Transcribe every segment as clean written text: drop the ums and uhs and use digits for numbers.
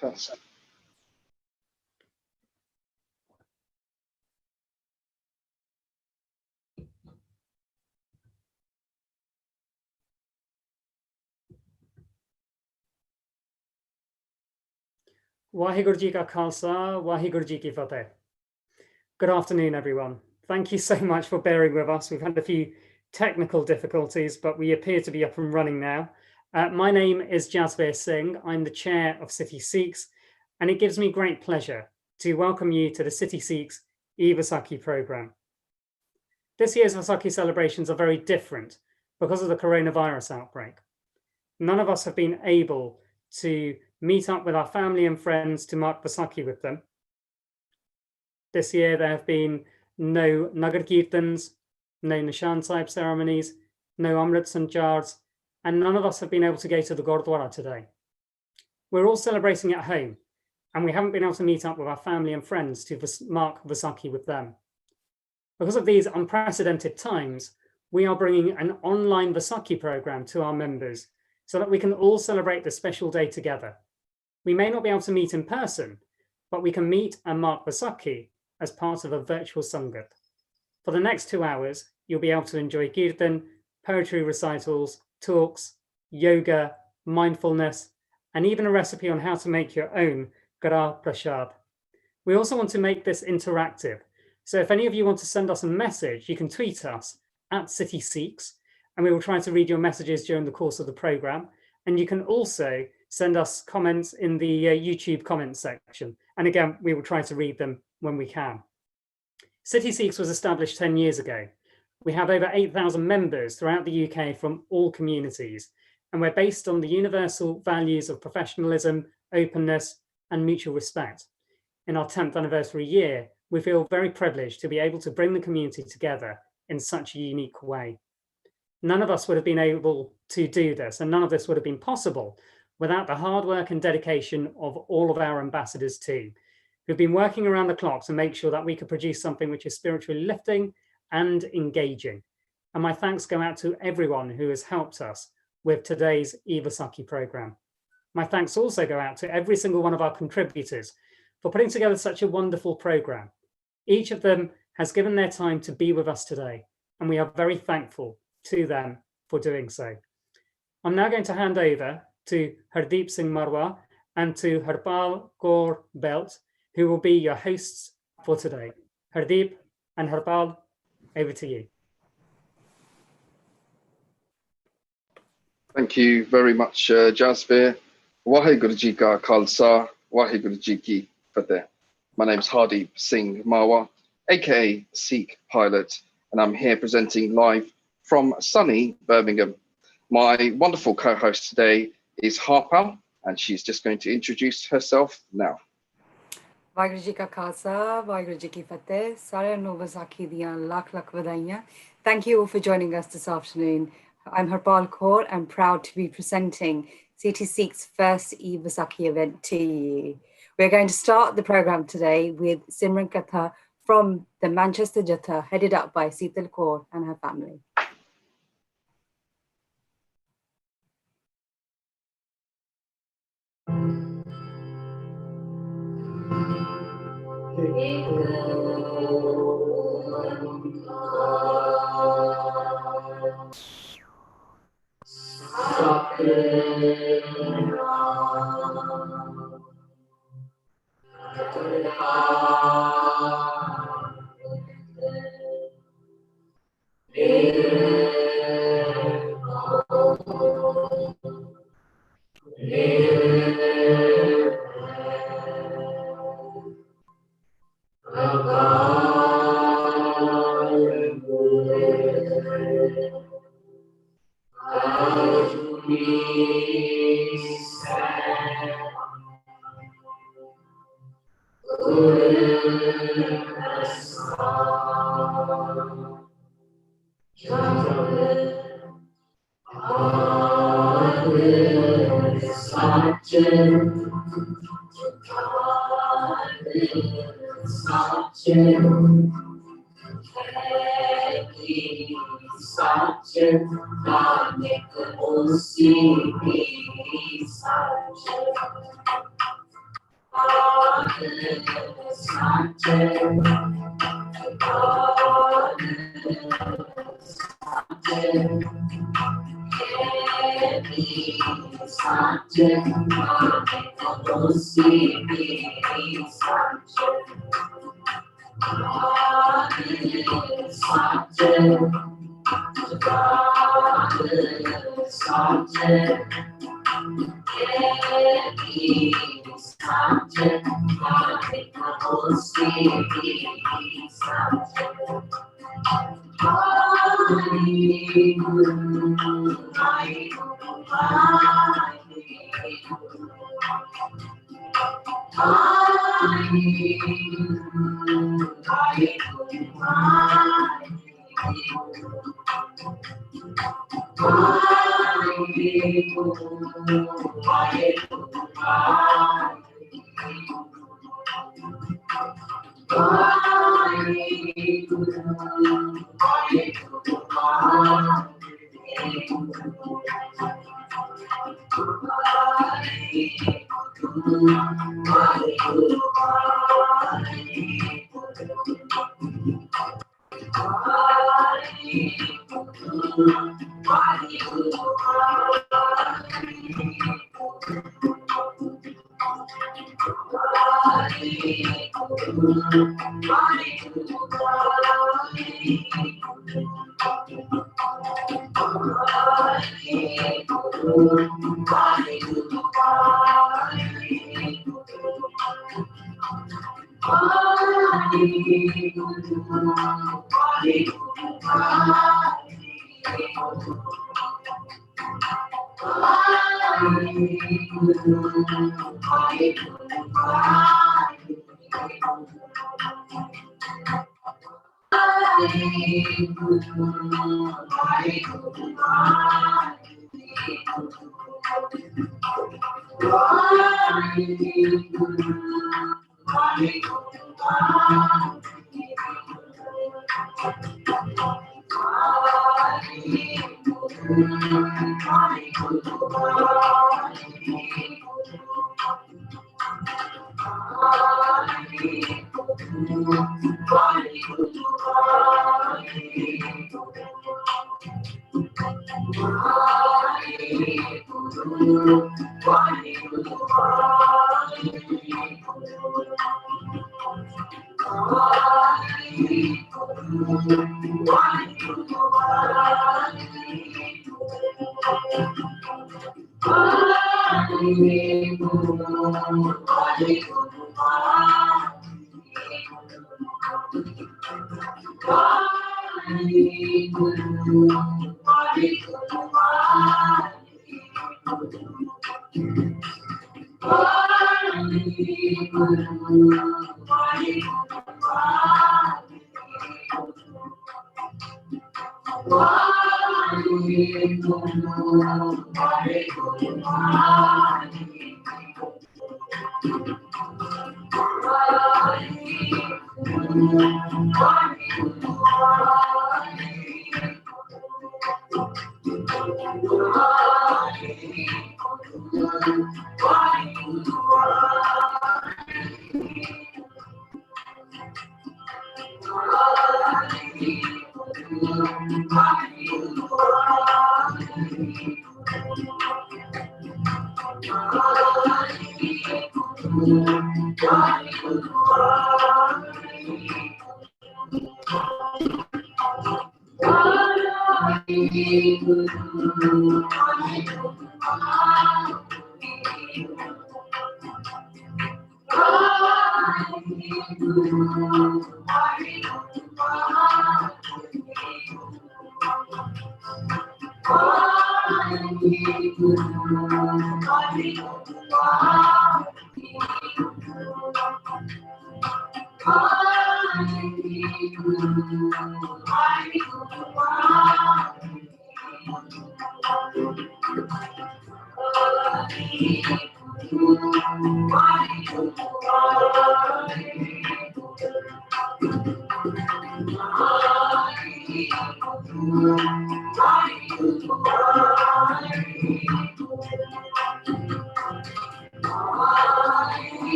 Khalsa. Waheguru Ji Ka Khalsa, Waheguru Ji Ki Fateh. Good afternoon, everyone. Thank you so much for bearing with us. We've had a few technical difficulties, but we appear to be up and running now. My name is Jasbir Singh. I'm the chair of City Sikhs, and it gives me great pleasure to welcome you to the City Sikhs e-Vaisakhi program. This year's Vaisakhi celebrations are very different because of the coronavirus outbreak. None of us have been able to meet up with our family and friends to mark Vaisakhi with them. This year there have been no Nagar Kirtans, no Nishan Sahib ceremonies, no Amrit Sanjars, and none of us have been able to go to the Gurdwara today. We're all celebrating at home, and we haven't been able to meet up with our family and friends to mark Vaisakhi with them. Because of these unprecedented times, we are bringing an online Vaisakhi program to our members so that we can all celebrate this special day together. We may not be able to meet in person, but we can meet and mark Vaisakhi as part of a virtual Sangat. For the next 2 hours, you'll be able to enjoy Kirtan, poetry recitals, talks, yoga, mindfulness, and even a recipe on how to make your own Gara Prashad. We also want to make this interactive. So if any of you want to send us a message, you can tweet us at City Sikhs, and we will try to read your messages during the course of the program. And you can also send us comments in the YouTube comments section. And again, we will try to read them when we can. City Sikhs was established 10 years ago. We have over 8,000 members throughout the UK from all communities, and we're based on the universal values of professionalism, openness, and mutual respect. In our 10th anniversary year, we feel very privileged to be able to bring the community together in such a unique way. None of us would have been able to do this, and none of this would have been possible without the hard work and dedication of all of our ambassadors too, who've been working around the clock to make sure that we could produce something which is spiritually lifting and engaging. And my thanks go out to everyone who has helped us with today's e-Vaisakhi program. My thanks also go out to every single one of our contributors for putting together such a wonderful program. Each of them has given their time to be with us today, and we are very thankful to them for doing so. I'm now going to hand over to Hardeep Singh Marwa and to Harpal Kaur Belt, who will be your hosts for today. Hardeep and Harpal, over to you. Thank you very much, Jasbir. Waheguru Ji Ka Khalsa, Waheguru Ji Ki Fateh. My name's Hardeep Singh Marwa, aka Sikh Pilot, and I'm here presenting live from sunny Birmingham. My wonderful co-host today is Harpal, and she's just going to introduce herself now. Waheguru Ji Ka Khalsa, Waheguru Ji Ki Fateh. Sareyan nu Vaisakhi diyan lakh lakh vadaiyan. Thank you all for joining us this afternoon. I'm Harpal Kaur. I'm proud to be presenting City Sikhs' first e-Vaisakhi event to you. We're going to start the program today with Simran Katha from the Manchester Jatha, headed up by Sital Kaur and her family.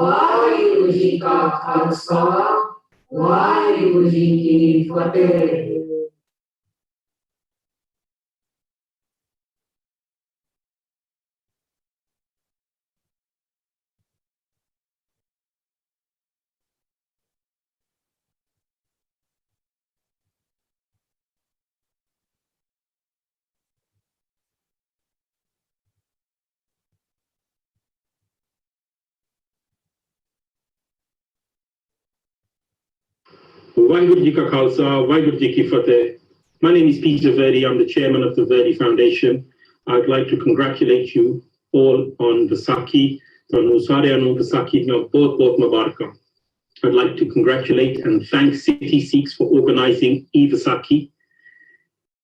Waheguru ji का खालसा वाहिगुरु जी की फतेह। Vaheguru Ji Ka Khalsa, Vaheguru Ji Ki Fateh. My name is Peter Verdi. I'm the chairman of the Verdi Foundation. I'd like to congratulate you all on Vaisakhi. I'd like to congratulate and thank City Sikhs for organizing e-Vaisakhi.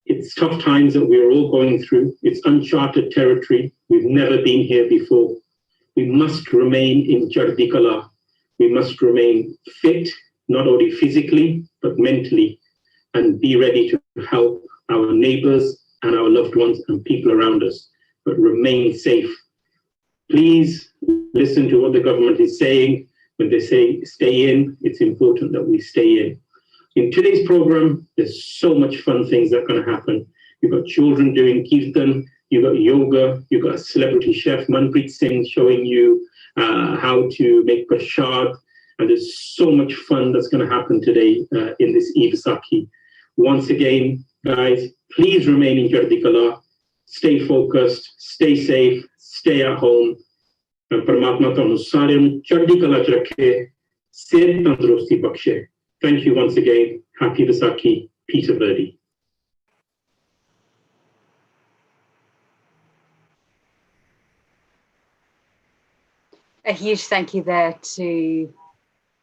It's tough times that we're all going through. It's uncharted territory. We've never been here before. We must remain in Chardi Kala. We must remain fit, not only physically, but mentally, and be ready to help our neighbors and our loved ones and people around us, but remain safe. Please listen to what the government is saying. When they say stay in, it's important that we stay in. In today's program, there's so much fun things that are going to happen. You've got children doing kirtan, you've got yoga, you've got a celebrity chef, Manpreet Singh, showing you how to make prashad. And there's so much fun that's going to happen today in this e-Vaisakhi. Once again, guys, please remain in Chardi Kala, stay focused, stay safe, stay at home. And Paramatma tanu sareyan nu Chardi Kala ch rakhe, sehat tandrusti bakshe. Thank you once again. Happy Vaisakhi, Peter Verdi. A huge thank you there to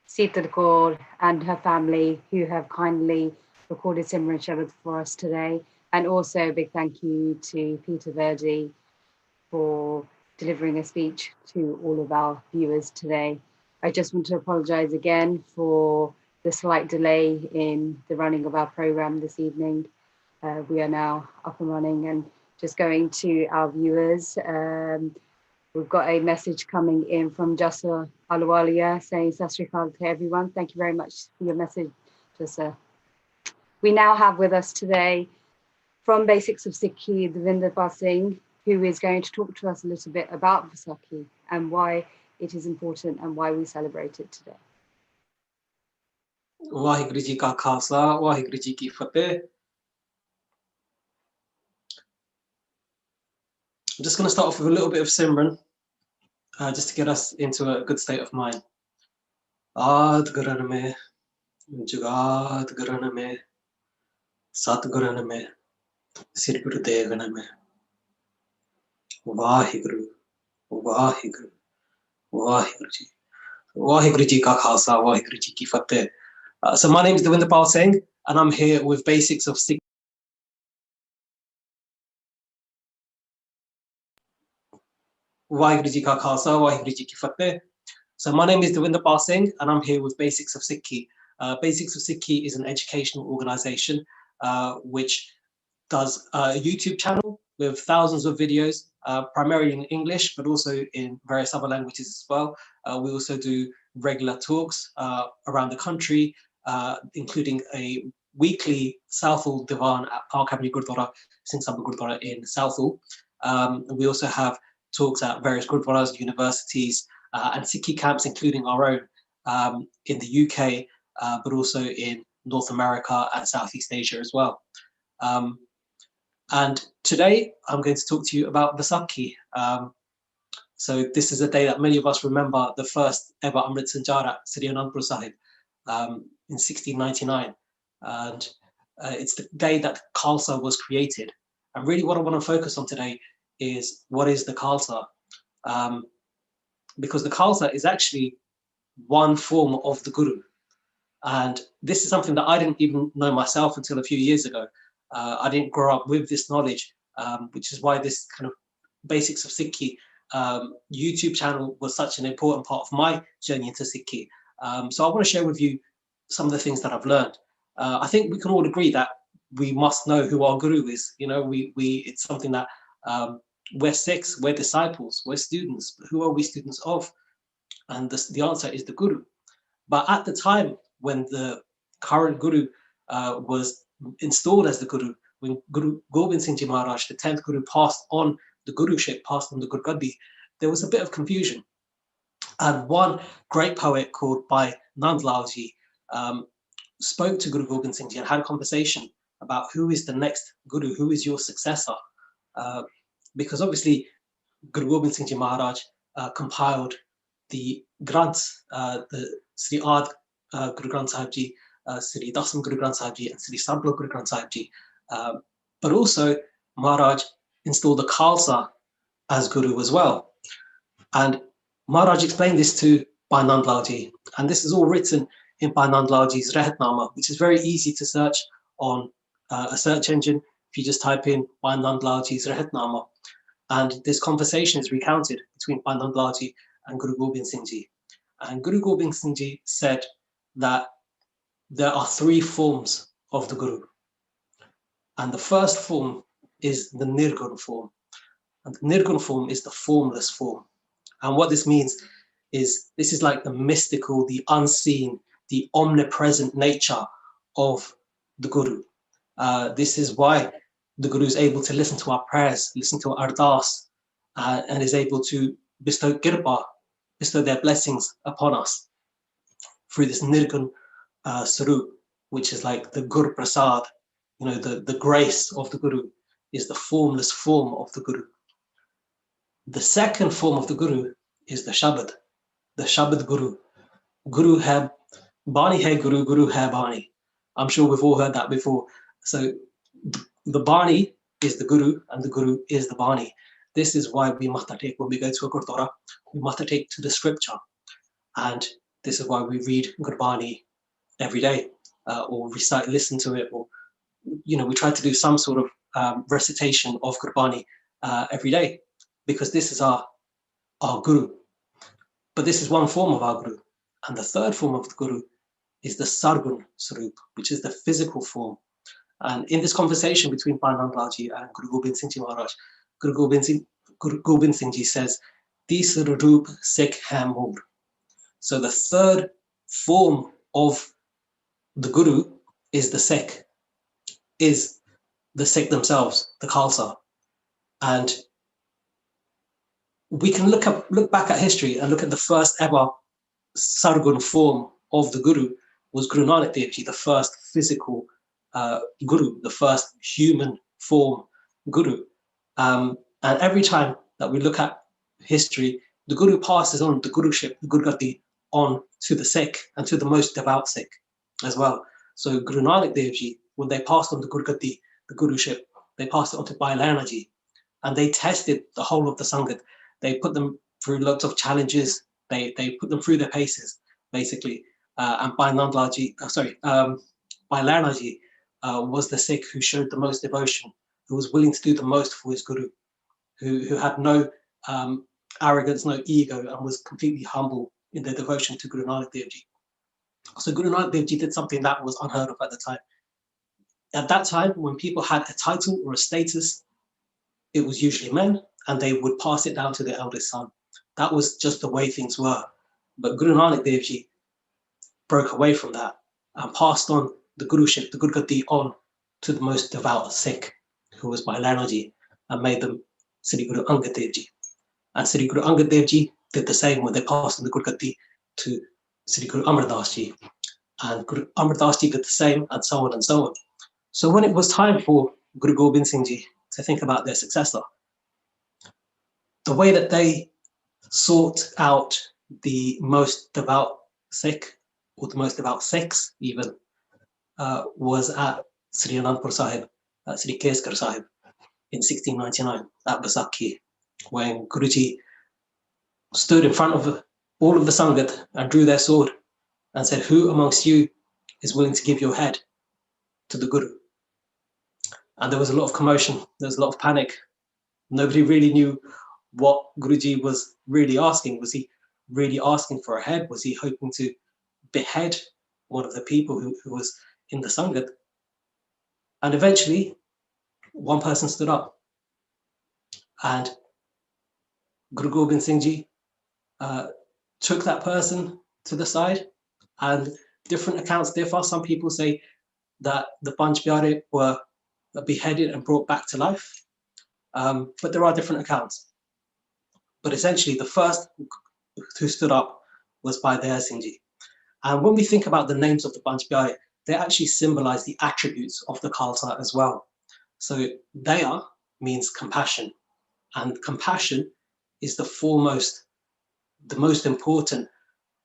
Sita Kaur and her family who have kindly recorded Simran Shabad for us today. And also a big thank you to Peter Verdi for delivering a speech to all of our viewers today. I just want to apologize again for the slight delay in the running of our program this evening. We are now up and running, and just going to our viewers. We've got a message coming in from Jassa Alwalia saying Sat Sri Akal to everyone. Thank you very much for your message, Jassa. We now have with us today from Basics of Sikhi, Devinder Singh, who is going to talk to us a little bit about Vaisakhi and why it is important and why we celebrate it today. Vaheguru Ji Ka Khalsa, Vaheguru Ji Ki Fateh. I'm just going to start off with a little bit of Simran, just to get us into a good state of mind. Aad Guran mein, Jugaad Guran mein, Sat Guran mein, Sri Gurudev Name. Vaheguru, Vaheguru, Vaheguru Ji. Vaheguru Ji Ka Khalsa, Vaheguru Ji Ki Fateh. So my name is Devinder Pal Singh, and I'm here with Basics of Sikh. Vaheguru Ji Ka Khalsa, Vaheguru Ji Ki Fateh. So my name is Devinder Pal Singh, and I'm here with Basics of Sikhi. Basics of Sikhi is an educational organization which does a YouTube channel with thousands of videos, primarily in English, but also in various other languages as well. We also do regular talks around the country, including a weekly Southall Divan at Park Avenue Gurdwara, Singh Sabha Gurdwara in Southall. We also have talks at various Gurdwaras, universities, and Sikhi camps, including our own in the UK, but also in North America and Southeast Asia as well. And today I'm going to talk to you about Vaisakhi. So this is a day that many of us remember, the first ever Amrit Sanjara at Sri Anandpur Sahib in 1699. And it's the day that Khalsa was created. And really what I want to focus on today is what is the Khalsa? Because the Khalsa is actually one form of the Guru. And this is something that I didn't even know myself until a few years ago. I didn't grow up with this knowledge, which is why this kind of Basics of Sikhi YouTube channel was such an important part of my journey into Sikhi. So I want to share with you some of the things that I've learned. I think we can all agree that we must know who our Guru is. You know, it's something that we're Sikhs, we're disciples, we're students. But who are we students of? And the answer is the Guru. But at the time when the current Guru was installed as the Guru, when Guru Gobind Singh Ji Maharaj, the 10th Guru, passed on the Guruship, passed on the Gurgaddi, there was a bit of confusion. And one great poet called Bhai Nand Lal Ji spoke to Guru Gobind Singh Ji and had a conversation about who is the next Guru, who is your successor. Because obviously Guru Gobind Singh Ji Maharaj compiled the Granths, the Sri Ad Guru Granth Sahib Ji, Sri Dasam Guru Granth Sahib Ji, and Sri Sablo Guru Granth Sahib Ji. But also Maharaj installed the Khalsa as Guru as well. And Maharaj explained this to Bhai Nand Lal Ji, and this is all written in Bhai Nand Lal Ji's Rehatnama, which is very easy to search on a search engine. If you just type in Bhai Nand Lal Ji's Rehatnama, and this conversation is recounted between Bhai Nand Lal Ji and Guru Gobind Singh Ji. And Guru Gobind Singh Ji said that there are three forms of the Guru. And the first form is the Nirgun form. And the Nirgun form is the formless form. And what this means is this is like the mystical, the unseen, the omnipresent nature of the Guru. This is why the Guru is able to listen to our prayers, listen to our ardas, and is able to bestow kirpa, bestow their blessings upon us through this Nirgun Sarup, which is like the Gur Prasad, you know, the grace of the Guru is the formless form of the Guru. The second form of the Guru is the Shabad Guru. Guru hai Bani hai Guru, Guru hai Bani. I'm sure we've all heard that before. So the Bani is the Guru and the Guru is the Bani. This is why we matha take when we go to a Gurdwara, we matha take to the scripture. And this is why we read Gurbani every day, or recite, listen to it, or, you know, we try to do some sort of recitation of Gurbani every day, because this is our Guru. But this is one form of our Guru. And the third form of the Guru is the Sargun Sarup, which is the physical form. And in this conversation between Bhai Nand Lal Ji and Guru Gobind Singh Ji Maharaj, Guru Gobind Singh Ji says, Tisra Roop Sikh hai Moor. So the third form of the Guru is the Sikh, is the Sikh themselves, the Khalsa. And we can look back at history and look at the first ever Sargun form of the Guru was Guru Nanak Dev Ji, the first physical Guru, the first human form Guru. And every time that we look at history, the Guru passes on the Guruship, the Gurgati, on to the Sikh and to the most devout Sikh as well. So Guru Nanak Dev Ji, when they passed on the Gurgati, the Guruship, they passed it on to Bailana Ji, and they tested the whole of the Sangat. They put them through lots of challenges. They put them through their paces, basically. And Bailana Ji was the Sikh who showed the most devotion, who was willing to do the most for his Guru, who had no arrogance, no ego, and was completely humble in their devotion to Guru Nanak Dev Ji. So Guru Nanak Dev Ji did something that was unheard of at the time. At that time, when people had a title or a status, it was usually men, and they would pass it down to their eldest son. That was just the way things were. But Guru Nanak Dev Ji broke away from that and passed on the Guruship, the Gurgati, on to the most devout Sikh, who was Bailana Ji, and made them Sri Guru Angad Dev Ji. And Sri Guru Angad Dev Ji did the same when they passed on the Gurgati to Sri Guru Amar Das Ji. And Guru Amar Das Ji did the same, and so on and so on. So when it was time for Guru Gobind Singh Ji to think about their successor, the way that they sought out the most devout Sikh, or the most devout Sikhs even, was at Sri Anandpur Sahib, at Sri Keskar Sahib, in 1699, at Vaisakhi, when Guruji stood in front of all of the Sangat and drew their sword and said, "Who amongst you is willing to give your head to the Guru?" And there was a lot of commotion, there was a lot of panic. Nobody really knew what Guruji was really asking. Was he really asking for a head? Was he hoping to behead one of the people who was in the Sangat? And eventually, one person stood up, and Guru Gobind Singh Ji took that person to the side, and different accounts differ. Some people say that the Panch Pyare were beheaded and brought back to life, but there are different accounts. But essentially, the first who stood up was Bhai Daya Singh Ji. And when we think about the names of the Panch Pyare, they actually symbolize the attributes of the Khalsa as well. So Daya means compassion, and compassion is the most important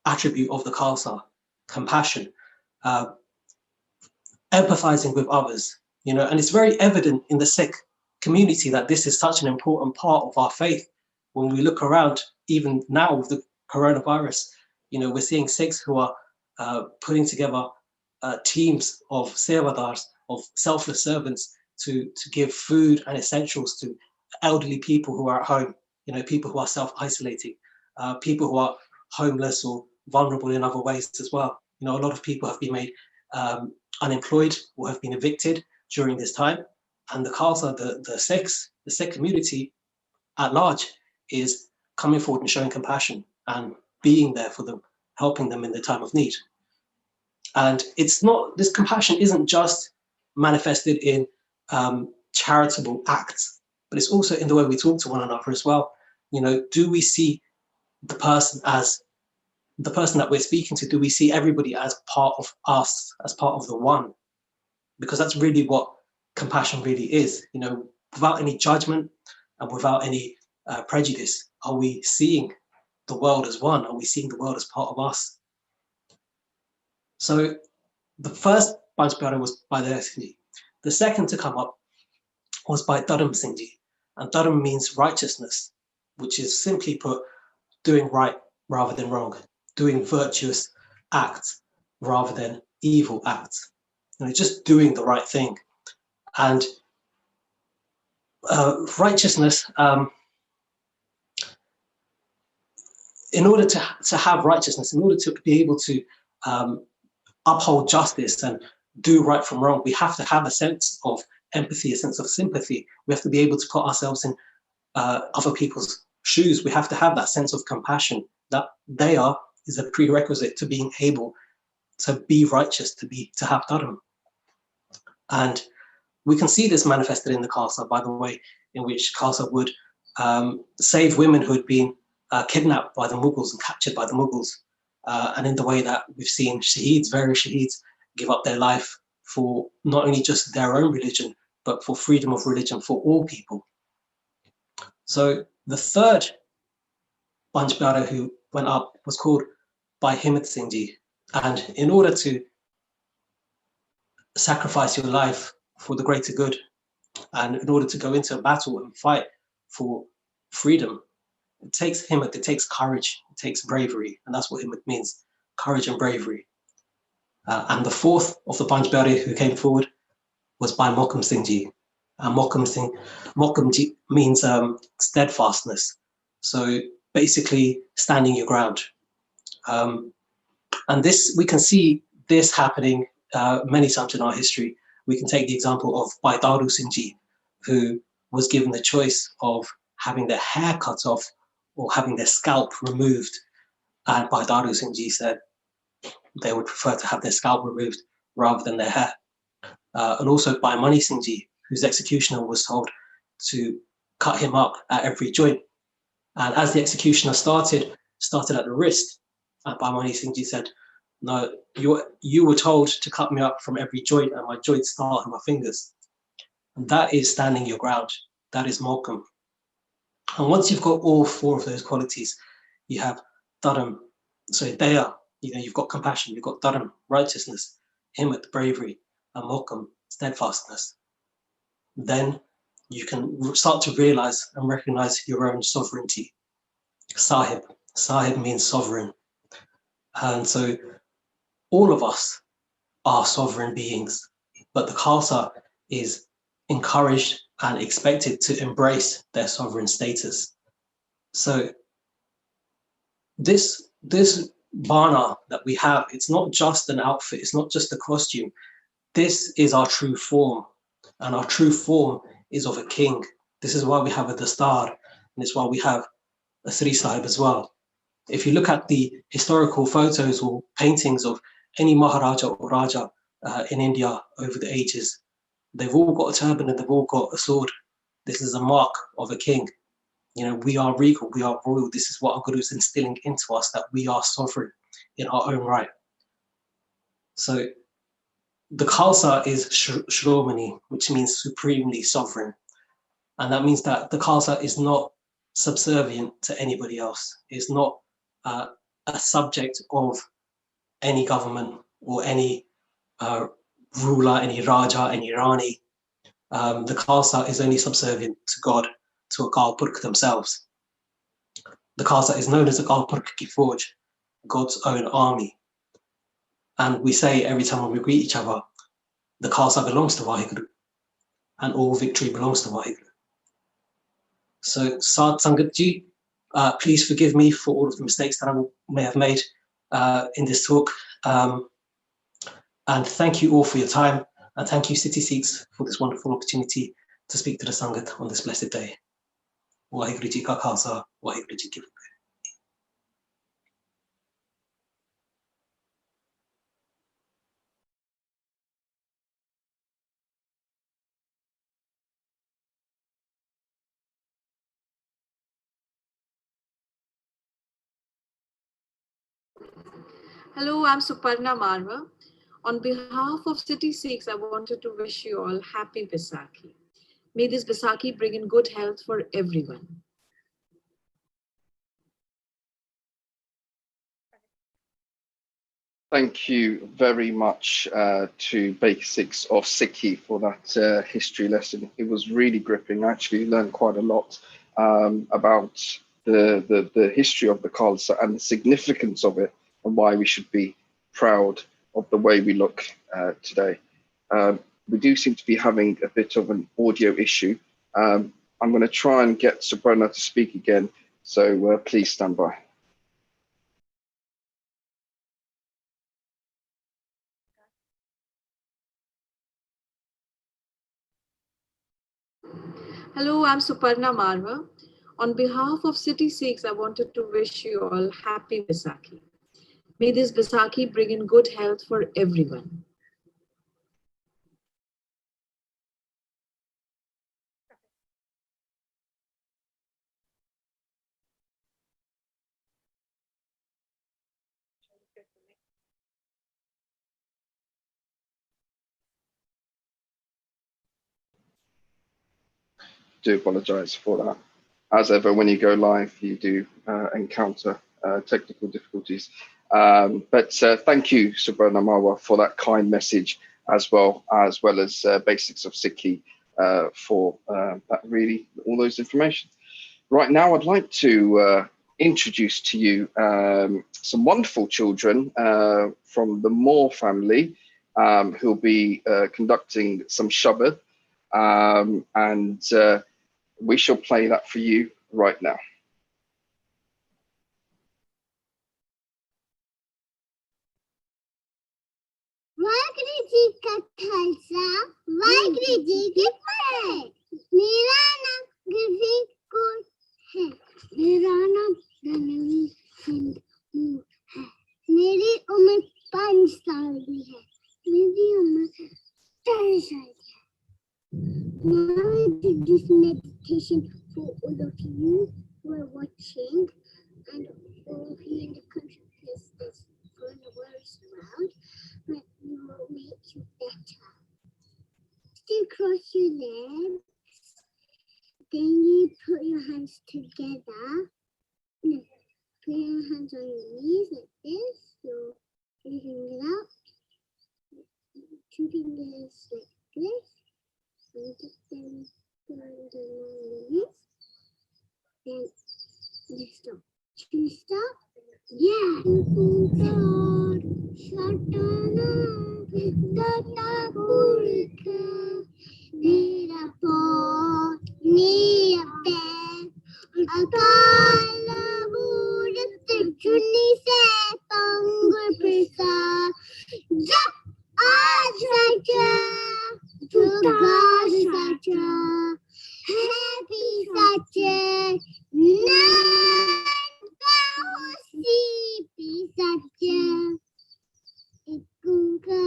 attribute of the Khalsa. Compassion, empathizing with others, and it's very evident in the Sikh community that this is such an important part of our faith. When we look around, even now with the coronavirus, we're seeing Sikhs who are putting together teams of sevadars, of selfless servants, to give food and essentials to elderly people who are at home, people who are self-isolating, people who are homeless or vulnerable in other ways as well. A lot of people have been made unemployed or have been evicted during this time. And the Khalsa, the Sikhs, the Sikh community at large, is coming forward and showing compassion and being there for them, helping them in their time of need. And this compassion isn't just manifested in charitable acts, but it's also in the way we talk to one another as well. Do we see the person as the person that we're speaking to? Do we see everybody as part of us, as part of the one? Because that's really what compassion really is, without any judgment and without any prejudice. Are we seeing the world as one? Are we seeing the world as part of us? So the first Panch Pyare was by Daya Singh Ji. The second to come up was by Dharam Singh Ji. And Dharam means righteousness, which is simply put, doing right rather than wrong, doing virtuous acts rather than evil acts, just doing the right thing. And righteousness, in order to have righteousness, in order to be able to uphold justice and do right from wrong, we have to have a sense of empathy, a sense of sympathy. We have to be able to put ourselves in other people's shoes. We have to have that sense of compassion. That Daya is a prerequisite to being able to be righteous, to have Dharam. And we can see this manifested in the Khalsa, by the way, in which Khalsa would save women who had been kidnapped by the Mughals and captured by the Mughals. And in the way that we've seen Shaheeds, various Shaheeds, give up their life for not only just their own religion, but for freedom of religion for all people. So the third Panch Pyare who went up was called Bhai Himmat Singh Ji. And in order to sacrifice your life for the greater good, And in order to go into a battle and fight for freedom, it takes himmat, it takes courage, it takes bravery, and that's what himmat means, courage and bravery. And the fourth of the Panchbari who came forward was by Mokum Singh Ji. And Mokum Ji means steadfastness. So basically standing your ground. And this, we can see this happening many times in our history. We can take the example of Bhai Daru Singh Ji, who was given the choice of having their hair cut off or having their scalp removed. And Bhai Daru Singh Ji said they would prefer to have their scalp removed rather than their hair. And also by Mani Singh Ji, whose executioner was told to cut him up at every joint. And as the executioner started at the wrist, and Bhai Mani Singh Ji said, no, you were told to cut me up from every joint, and my joints start at my fingers. And that is standing your ground. That is Mokum. And once you've got all four of those qualities, you have Dharam, so Daya, you've got compassion, you've got Dharam, righteousness, Himmat, bravery, and Mokum, steadfastness. Then you can start to realize and recognize your own sovereignty. Sahib means sovereign. And so all of us are sovereign beings, but the Khalsa is encouraged and expected to embrace their sovereign status. So this bana that we have, it's not just an outfit, it's not just a costume. This is our true form, and our true form is of a king. This is why we have a dastar, and it's why we have a Sri Sahib as well. If you look at the historical photos or paintings of any Maharaja or Raja in India over the ages, they've all got a turban and they've all got a sword. This is a mark of a king. We are regal, we are royal. This is what our Guru is instilling into us, that we are sovereign in our own right. So the Khalsa is Shromani, which means supremely sovereign. And that means that the Khalsa is not subservient to anybody else, is not a subject of any government or any ruler, any Raja, any Rani. The Khalsa is only subservient to God, to Akal Purkh themselves. The Khalsa is known as Akal Purkh Ki Fauj, God's own army. And we say every time when we greet each other, the Khalsa belongs to Vaheguru, and all victory belongs to Vaheguru. So Sad Sangat Ji, please forgive me for all of the mistakes that I may have made in this talk. And thank you all for your time. And thank you, City Sikhs, for this wonderful opportunity to speak to the Sangat on this blessed day. Vaheguru Ji Ka Khalsa, Vaheguru Ji Ki Fateh. Hello, I'm Suparna Marwa. On behalf of City Sikhs, I wanted to wish you all happy Vaisakhi. May this Vaisakhi bring in good health for everyone. Thank you very much to Basics of Sikhi for that history lesson. It was really gripping. I actually learned quite a lot about the history of the Khalsa and the significance of it, and why we should be proud of the way we look today. We do seem to be having a bit of an audio issue. I'm going to try and get Suparna to speak again, so please stand by. Hello, I'm Suparna Marwa. On behalf of City Sikhs, I wanted to wish you all happy Vaisakhi. May this Vaisakhi bring in good health for everyone. Do apologize for that. As ever, when you go live, you do encounter technical difficulties. But thank you, Suparna Marwa, for that kind message, as well as Basics of Sikhi for that really, all those information. Right now, I'd like to introduce to you some wonderful children from the Moore family who'll be conducting some Shabbat, and we shall play that for you right now. Waheguru ji का खालसा वाहिगुरु जी की फतेह। मेरा नाम गुरजीत कौर है। मेरा नाम रणवीर सिंह है। मेरी उम्र 5 साल की है। मेरी उम्र 10 साल की है। Now I did this meditation for all of you who are watching and all of you in the country places coronavirus around. But we will make you better. Still cross your legs. Then you put your hands together. No, put your hands on your knees like this. Your 3 fingers up. 2 fingers like this. And get them put them on your knees. Then you stop. Should we stop? Yeah. God, Shatana, Tata Purika, Nira Po, Nira Pe, Akala Buddha Chuni Se, Pangur Prisa, Jap Asacha, Duga Sacha, Happy Sacha, Sacha, Ikunga,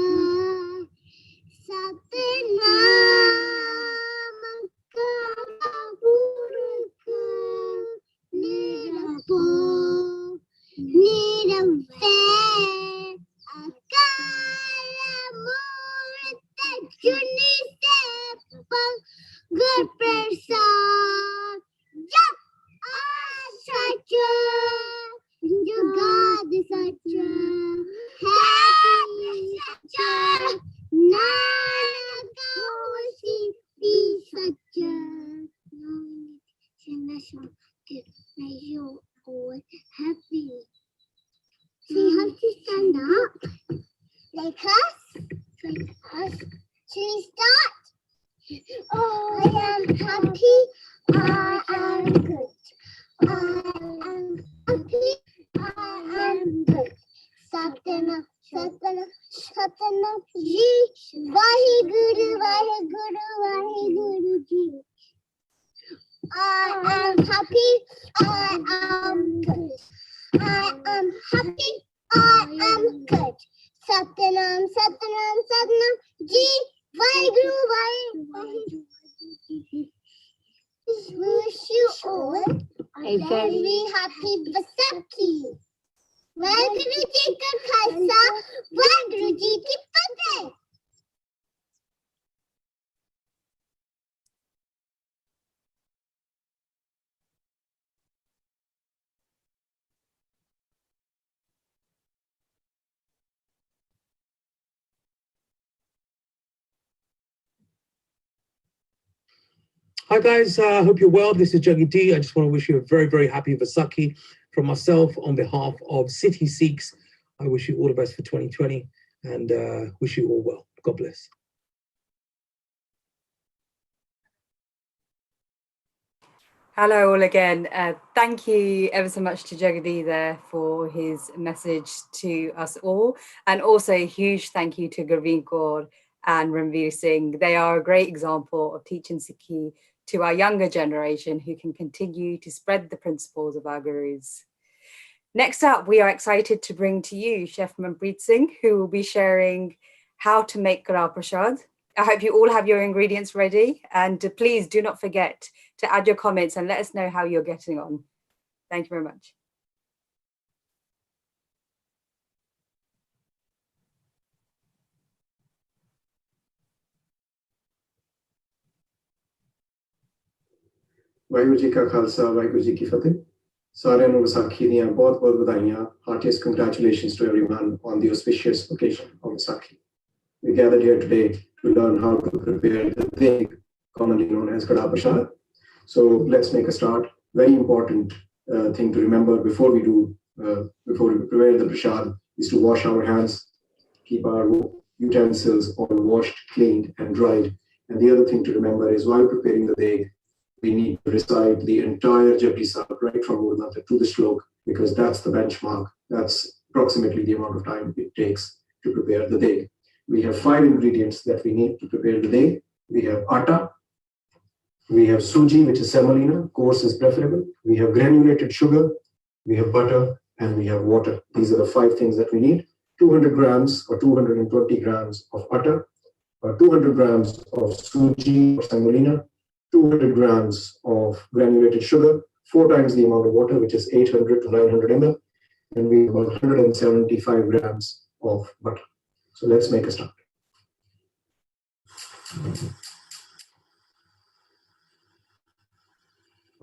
Satanam, Kaburka, Nirapo, Nirampe, Akala Murta Chuni Sepang, Good Prasad, Jap Asacha. You God is such a happy such a Nagawashi be such a national to make you all happy. See how to stand up like us. Should we start? Oh, I am happy. I am good. I am happy. I am good. Satana, Satana, Satana, Ji, Vaheguru, Vaheguru, Vaheguru, Ji. I am happy. I am good. I am happy. I am good. Satanam, Satanam, Satanam, Ji, Vaheguru, Vaheguru. Wish you all a very happy Vaisakhi. Vaiguru Ji ka Khalsa, Vaiguru Ji ki Fateh. Hi guys, I hope you're well. This is Juggy D. I just want to wish you a very, very happy Vaisakhi from myself on behalf of City Sikhs. I wish you all the best for 2020 and wish you all well. God bless. Hello all again. Thank you ever so much to Jagadi there for his message to us all. And also a huge thank you to Gurveer Kaur and Ranveer Singh. They are a great example of teaching Sikhi to our younger generation who can continue to spread the principles of our gurus. Next up, we are excited to bring to you Chef Manpreet Singh, who will be sharing how to make Kara Prasad. I hope you all have your ingredients ready, and please do not forget to add your comments and let us know how you're getting on. Thank you very much. Waheguru ji ਕਾ ਖਾਲਸਾ ਵਾਹਿਗੁਰੂ ਜੀ ਕੀ ਫਤਿਹ ਸਾਰਿਆਂ ਨੂੰ ਵਿਸਾਖੀ ਦੀਆਂ ਬਹੁਤ-ਬਹੁਤ ਵਧਾਈਆਂ heartiest congratulations to everyone on the auspicious occasion of Vaisakhi. We gathered here today to learn how to prepare the thick commonly known as Kada Prasad. So let's make a start. Very important thing to remember before we prepare the prasad is to wash our hands, keep our utensils all washed, cleaned, and dried. And the other thing to remember is while preparing the deg, we need to recite the entire Japji Sahib right from Gurmata to the Shlok, because that's the benchmark. That's approximately the amount of time it takes to prepare the deg. We have 5 ingredients that we need to prepare the deg. We have atta, we have suji, which is semolina, coarse is preferable. We have granulated sugar, we have butter, and we have water. These are the 5 things that we need. 200 grams or 220 grams of atta, 200 grams of suji or semolina, 200 grams of granulated sugar, 4 times the amount of water, which is 800 to 900 ml, and we have about 175 grams of butter. So let's make a start.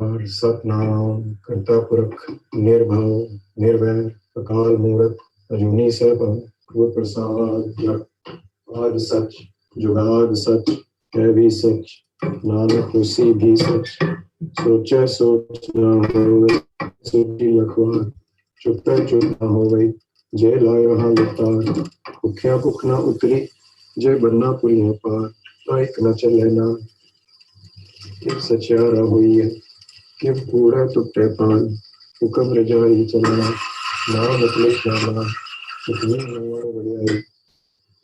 Satnam, Kartapurak, Nirbhav, Nirvair, Akal Murat, Ajuni Sarvam, Kur Prasad, Yak, Ad Sach, Jugad Sach, Kavi Sach, Nanak Kusi Bhi Sach, Socha Soch Na Howe, Suti Lakhwa, Chupta Chup Na Howe, Jai Lai Raha Lutar, Kukhya Kukhna Utri, Jai Banna Puri Hapar, Taik Nachalena, If Sachara Hoye, Give Pura Tutte Pan, Ukam Rajai Chalana, Now Natlik Nama, Ukmi Namar Vadai,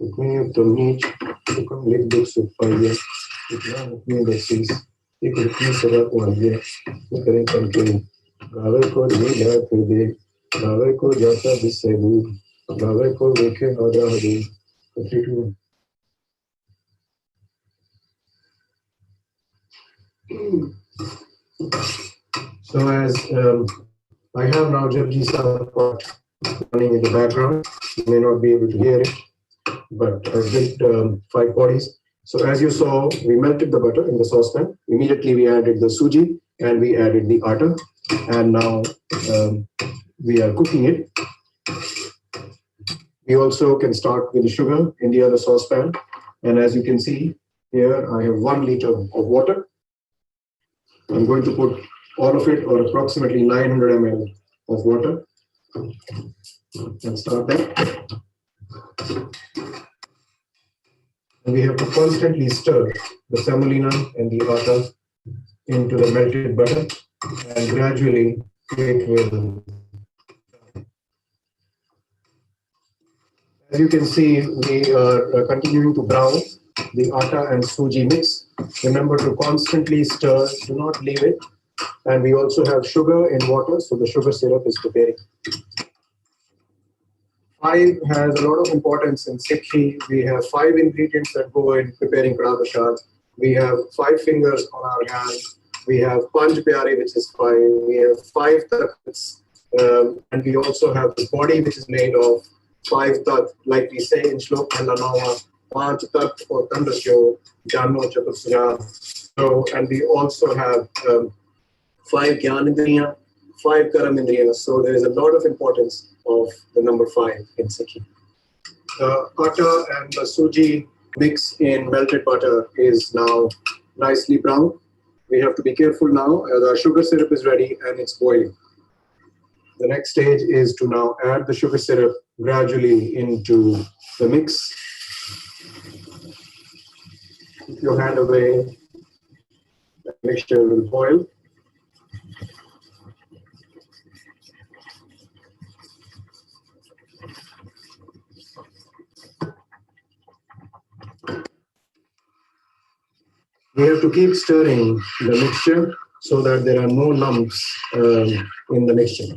Ukmi Uttamich, Ukam Lik Duk Supaya, Ukna Ukmi Basis, Ik Ukmi Sarat Wanya, Ukare Kankin, Gave Ko Dila Pede, Gave Ko Jata Bisebu, Gave Ko Veke Hada Hadu, 52. So as I have now Japji Sahib running in the background, you may not be able to hear it, but I built 5 bodies. So as you saw, we melted the butter in the saucepan. Immediately we added the suji and we added the atta, and now we are cooking it. We also can start with the sugar in the other saucepan, and as you can see here, I have 1 liter of water. I'm going to put all of it, or approximately 900 ml of water, and start that. And we have to constantly stir the semolina and the atta into the melted butter, and gradually it will. As you can see, we are continuing to brown the atta and suji mix. Remember to constantly stir, do not leave it. And we also have sugar in water, so the sugar syrup is preparing. 5 has a lot of importance in Sikhi. We have 5 ingredients that go in preparing Kada Prasad. We have 5 fingers on our hand. We have Panj Pyare, which is 5. We have 5 takhts. And we also have this body, which is made of 5 takht, like we say in Shlok Handanawa, Panch takht or Tandasyo, Jano Chatusya. So, and we also have 5 Gyanindriya, 5 Karamindriya. So there is a lot of importance of the number 5 in Sikhi. The atta and the suji mix in melted butter is now nicely brown. We have to be careful now. The sugar syrup is ready and it's boiling. The next stage is to now add the sugar syrup gradually into the mix. Keep your hand away. The mixture will boil. We have to keep stirring the mixture so that there are no lumps in the mixture.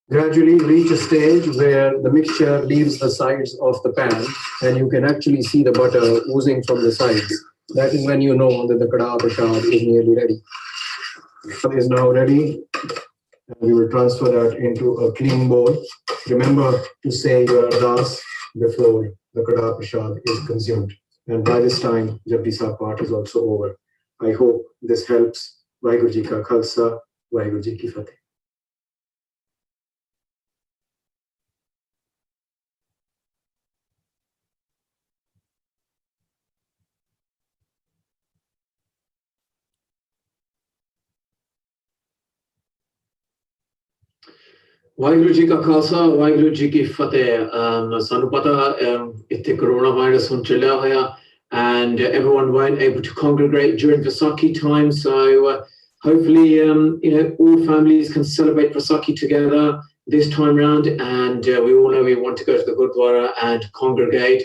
Gradually reach a stage where the mixture leaves the sides of the pan and you can actually see the butter oozing from the sides. That is when you know that the Kada Prasad is nearly ready. It is now ready. We will transfer that into a clean bowl. Remember to say your ardas before the Kada Prasad is consumed. And by this time, Japji Sahib part is also over. I hope this helps. Vaheguru Ji Ka Khalsa, Vaheguru Ji Ki Fateh. Waheguru ji ਕਾ ਖਾਲਸਾ ਵਾਹਿਗੁਰੂ ਜੀ ਕੀ ਫਤਿਹ ਸਾਨੂੰ ਪਤਾ ਇੱਥੇ corona virus ਹੁਣ ਚੱਲਿਆ ਹੋਇਆ and everyone weren't able to congregate during Vaisakhi time, so hopefully all families can celebrate Vaisakhi together this time round, and we all know we want to go to the Gurdwara and congregate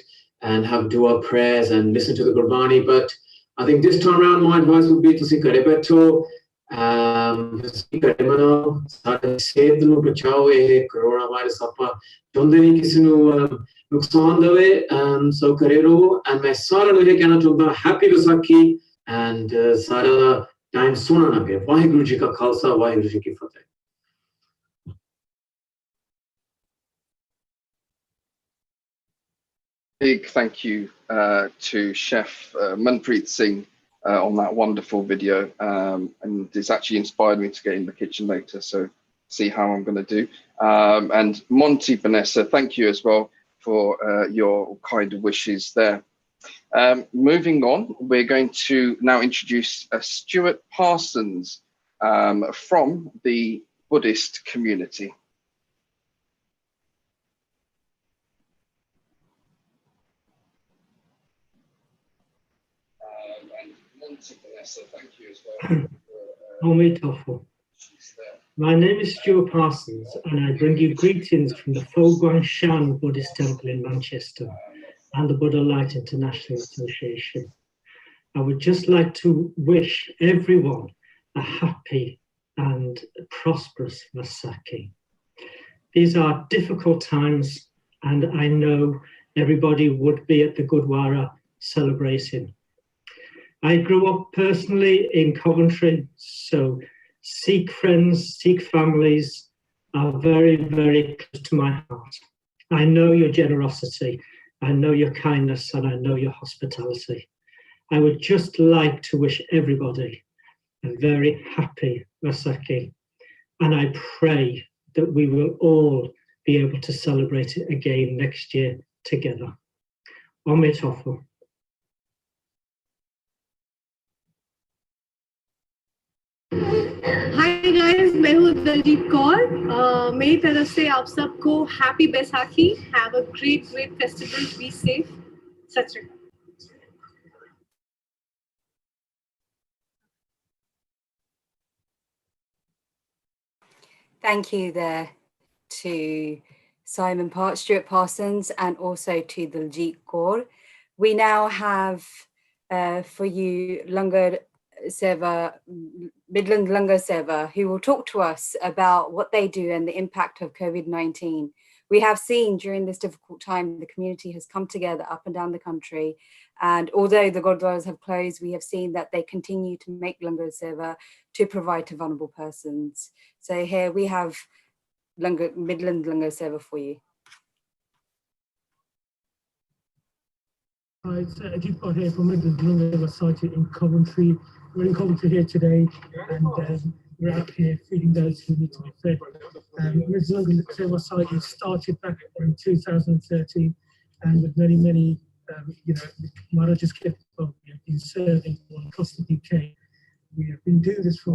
and have dua prayers and listen to the Gurbani, but I think this time round my advice would be to see kare beto ਸਿਹਤ ਨੂੰ ਬਚਾਓ ਇਹ corona virus ਆਪਾਂ ਚਾਹੁੰਦੇ ਨਹੀਂ ਕਿਸੇ ਨੂੰ ਨੁਕਸਾਨ ਦੇਵੇ ਸੋ ਕਰੇ ਰਹੋ ਐਂਡ ਮੈਂ ਸਾਰਿਆਂ ਨੂੰ ਇਹ ਕਹਿਣਾ ਚਾਹੁੰਦਾ ਹੈਪੀ ਵਿਸਾਖੀ ਐਂਡ ਸਾਰਾ ਟਾਈਮ ਸੋਹਣਾ ਨਾ ਪਏ ਵਾਹਿਗੁਰੂ ਜੀ ਕਾ ਖਾਲਸਾ ਵਾਹਿਗੁਰੂ ਜੀ ਕੀ ਫਤਿਹ Big thank you to Chef Manpreet Singh on that wonderful video, and it's actually inspired me to get in the kitchen later, so see how I'm going to do. And Monty Vanessa, thank you as well for your kind wishes there. Moving on, we're going to now introduce Stuart Parsons from the Buddhist community. Thank you as well. My name is Stuart Parsons, and I bring you greetings from the Fo Guangshan Buddhist Temple in Manchester and the Buddha Light International Association. I would just like to wish everyone a happy and prosperous Vaisakhi. These are difficult times, and I know everybody would be at the Gurdwara celebrating. I grew up personally in Coventry, so Sikh friends, Sikh families are very, very close to my heart. I know your generosity, I know your kindness, and I know your hospitality. I would just like to wish everybody a very happy Vaisakhi, and I pray that we will all be able to celebrate it again next year together. Om Tofo. Hi guys, मैं हूँ दलजीत कौर मेरी तरफ से आप सबको happy Baisakhi have a great festival be safe सत श्री अकाल Thank you there to Stuart Parsons, and also to Daljit Kaur. We now have for you Langar Seva, Midland Langar Seva, who will talk to us about what they do and the impact of COVID-19. We have seen during this difficult time, the community has come together up and down the country. And although the Gurdwaras have closed, we have seen that they continue to make Langar Seva to provide to vulnerable persons. So here we have Midland Langar Seva for you. Hi, it's Ajit Kaur here from Midland Langar Seva in Coventry. We're in Coventry here today, and we're out here feeding those who need to be fed. Midland Langar Seva site started back in 2013, and with many Maharajas kept been serving all across the UK. We have been doing this for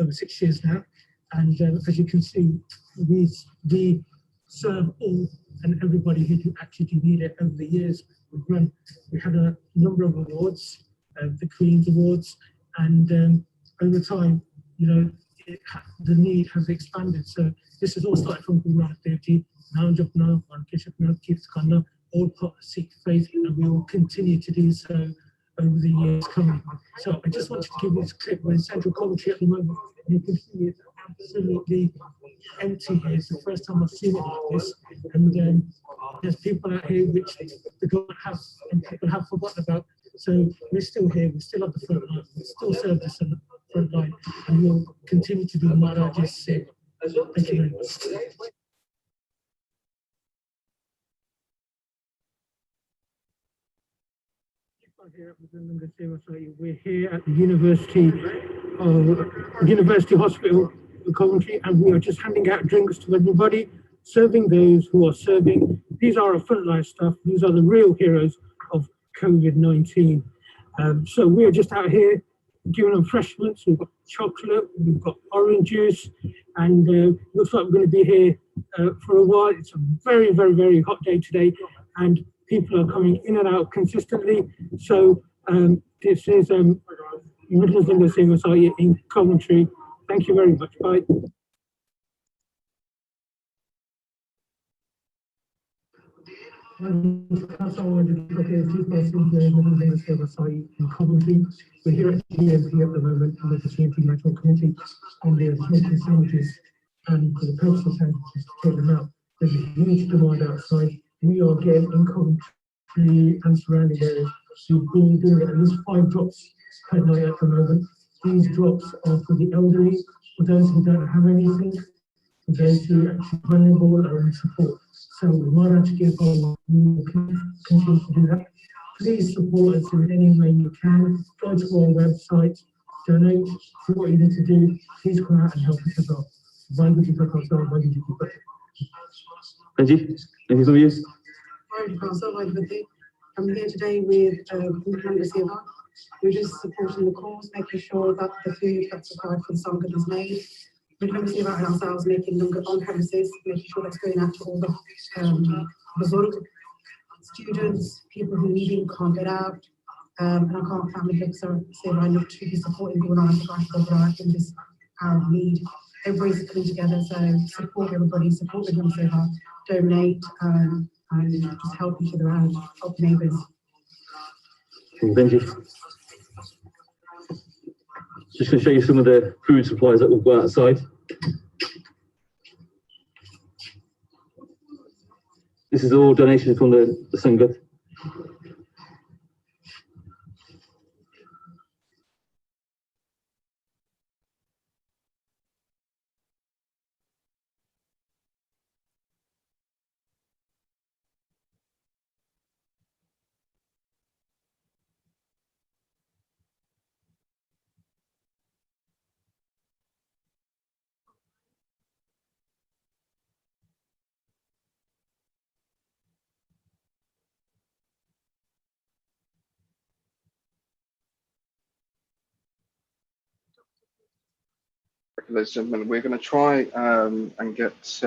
over 6 years now, and as you can see, we serve all and everybody who actually need it. Over the years, we had a number of awards, the Queen's Awards, and over time, the need has expanded. So this has all started from Guru Nanak Dev Ji, Naam Japna, Keshapna, Kirtana, all part of Sikh faith, and we will continue to do so over the years coming. So I just wanted to give you this clip. We're in central Coventry at the moment, and you can see it's absolutely empty here. It's the first time I've seen it like this, and there's people out here which the government has and people have forgotten about. So we're still here, we're still at the front line, we still serve this on the front line, and we'll continue to do Maharaj's Seva. Thank you very much. We're here at the University Hospital in Coventry, and we are just handing out drinks to everybody, serving those who are serving. These are our frontline staff. These are the real heroes of COVID-19. So we are just out here giving them refreshments. We've got chocolate, we've got orange juice, and looks like we're going to be here for a while. It's a very, very, very hot day today, and people are coming in and out consistently. So this is Midlands Lingua Society in Coventry. Thank you very much. Bye. In Coventry. We're here at the DMP at the moment in the Community National Committee, and they're making sandwiches, and for the purpose of sandwiches to take them out, there's a huge demand outside. We are getting in Coventry and surrounding areas. We've been doing at least 5 drops per night at the moment. These drops are for the elderly, for those who don't have anything, for those who are actually vulnerable or in support. So we might have to give our continue to do that. Please support us in any way you can. Go to our website, donate, do what you need to do. Please come out and help us as well. Benji, any of you? I'm here today with Untitled Chapter. We're just supporting the cause, making sure that the food that's required for the Sangha is made. Untitled Chapter and ourselves making Lunga on premises, making sure that's going out to all the Buzurg, students, people who need can't get out, and I can't family fix or say I look to be supporting people on in this hour of need. Everybody's coming together, so support everybody, support the Untitled Chapter, donate, and just help each other out, help neighbours. Thank you. Just going to show you some of the food supplies that we've got outside. This is all donations from the Sangha. Ladies and gentlemen, we're going to try and get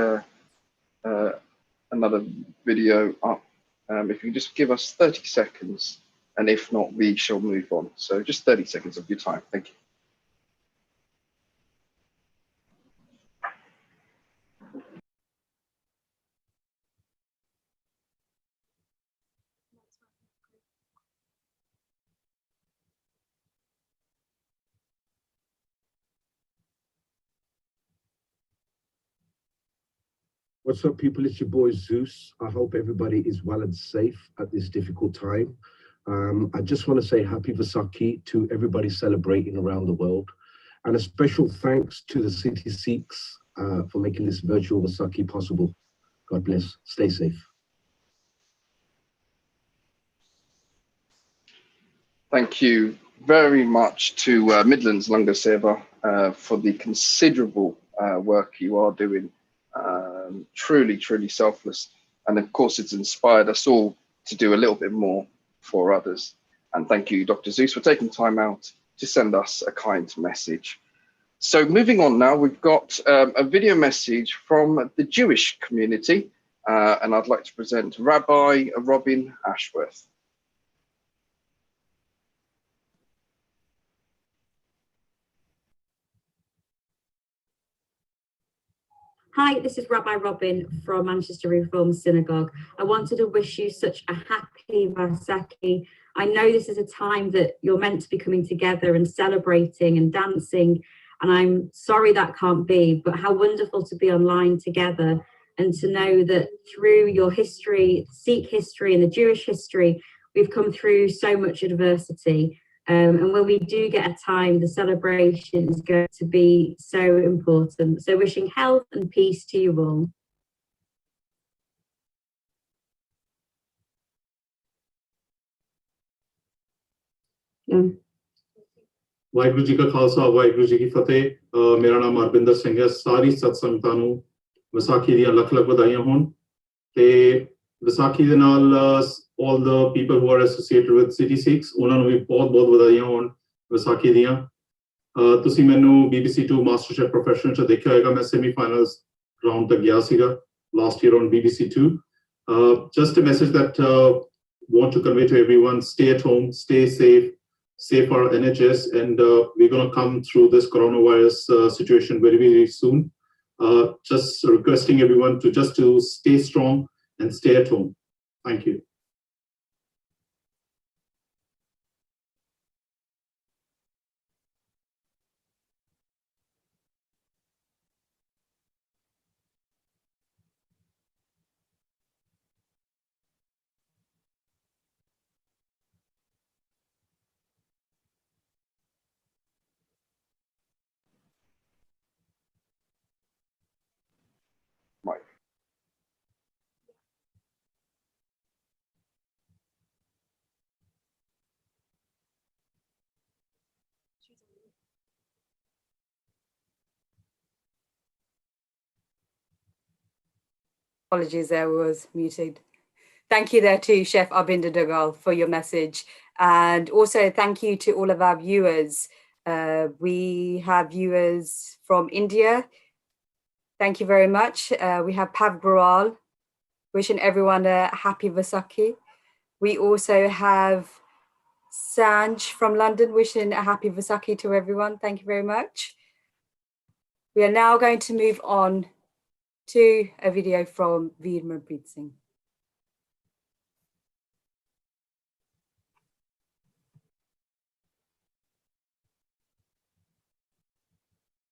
another video up. If you just give us 30 seconds, and if not, we shall move on. So just 30 seconds of your time. Thank you. What's up, people? It's your boy Zeus. I hope everybody is well and safe at this difficult time. I just want to say happy Vaisakhi to everybody celebrating around the world. And a special thanks to the City Sikhs for making this virtual Vaisakhi possible. God bless. Stay safe. Thank you very much to Midlands Lingua Seva for the considerable work you are doing. Truly, truly selfless. And of course, it's inspired us all to do a little bit more for others. And thank you, Dr. Zeus, for taking time out to send us a kind message. So moving on now, we've got a video message from the Jewish community. And I'd like to present Rabbi Robin Ashworth. Hi, this is Rabbi Robin from Manchester Reformed Synagogue. I wanted to wish you such a happy Vaisakhi. I know this is a time that you're meant to be coming together and celebrating and dancing, and I'm sorry that can't be, but how wonderful to be online together and to know that through your history, Sikh history and the Jewish history, we've come through so much adversity. And when we do get a time, the celebration is going to be so important. So wishing health and peace to you all. Waheguru ji ਕਾ ਖਾਲਸਾ ਵਾਹਿਗੁਰੂ ਜੀ ਕੀ ਫਤਿਹ ਮੇਰਾ ਨਾਮ ਅਰਵਿੰਦਰ ਸਿੰਘ ਹੈ ਸਾਰੀ ਸਤ ਸੰਗਤਾਂ ਨੂੰ ਵਿਸਾਖੀ ਦੀਆਂ ਲੱਖ ਲੱਖ ਵਧਾਈਆਂ ਹੋਣ ਤੇ ਵਿਸਾਖੀ ਦੇ ਨਾਲ all the people who are associated with City Sikhs ਉਹਨਾਂ ਨੂੰ ਵੀ ਬਹੁਤ ਬਹੁਤ ਵਧਾਈਆਂ ਹੋਣ ਵਿਸਾਖੀ ਦੀਆਂ ਤੁਸੀਂ ਮੈਨੂੰ BBC2 ਮਾਸਟਰ-ਸ਼ੈਫ ਪ੍ਰੋਫੈਸ਼ਨਲ 'ਚ ਦੇਖਿਆ ਹੋਏਗਾ ਮੈਂ ਸੈਮੀ-ਫਾਈਨਲਸ ਰਾਊਂਡ ਤੱਕ ਗਿਆ ਸੀਗਾ last year on BBC2. Just a message that want to convey to everyone: stay at home, stay safe, save our NHS, and we're going to come through this coronavirus situation very, very soon. Just requesting everyone to stay strong and stay at home. Thank you. Right. Apologies, there was muted. Thank you there to Chef Arbinder Dogal for your message. And also thank you to all of our viewers. We have viewers from India. Thank you very much. We have Pav Baral, wishing everyone a happy Vaisakhi. We also have Sanj from London, wishing a happy Vaisakhi to everyone. Thank you very much. We are now going to move on to a video from Veer Manpreet Singh.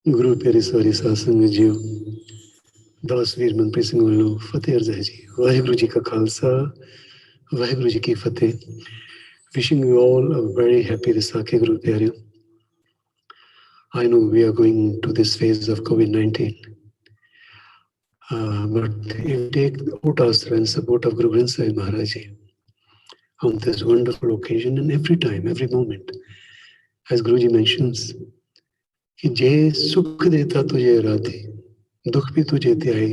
ਗੁਰੂ ਪਿਆਰੇ ਸਾਰੇ ਸਾਧ ਸੰਗਤ JIO ਦਾਸ ਵੀਰ ਮਨਪ੍ਰੀਤ ਸਿੰਘ ਵੱਲੋਂ ਫਤਿਹ ਅਰਜ਼ ਹੈ ਜੀ ਵਾਹਿਗੁਰੂ ਜੀ ਕਾ ਖਾਲਸਾ ਵਾਹਿਗੁਰੂ ਜੀ ਕੀ ਫਤਿਹ wishing you all a very happy Vaisakhi Guru ਪਿਆਰਿਓ I know we are going to this phase of COVID-19 but if we take the outer and support of Guru Granth Sahib Maharaj ji on this wonderful occasion and every time, every moment as Guruji mentions कि जे सुख देता तुझे राधे दुख भी तुझे त्याई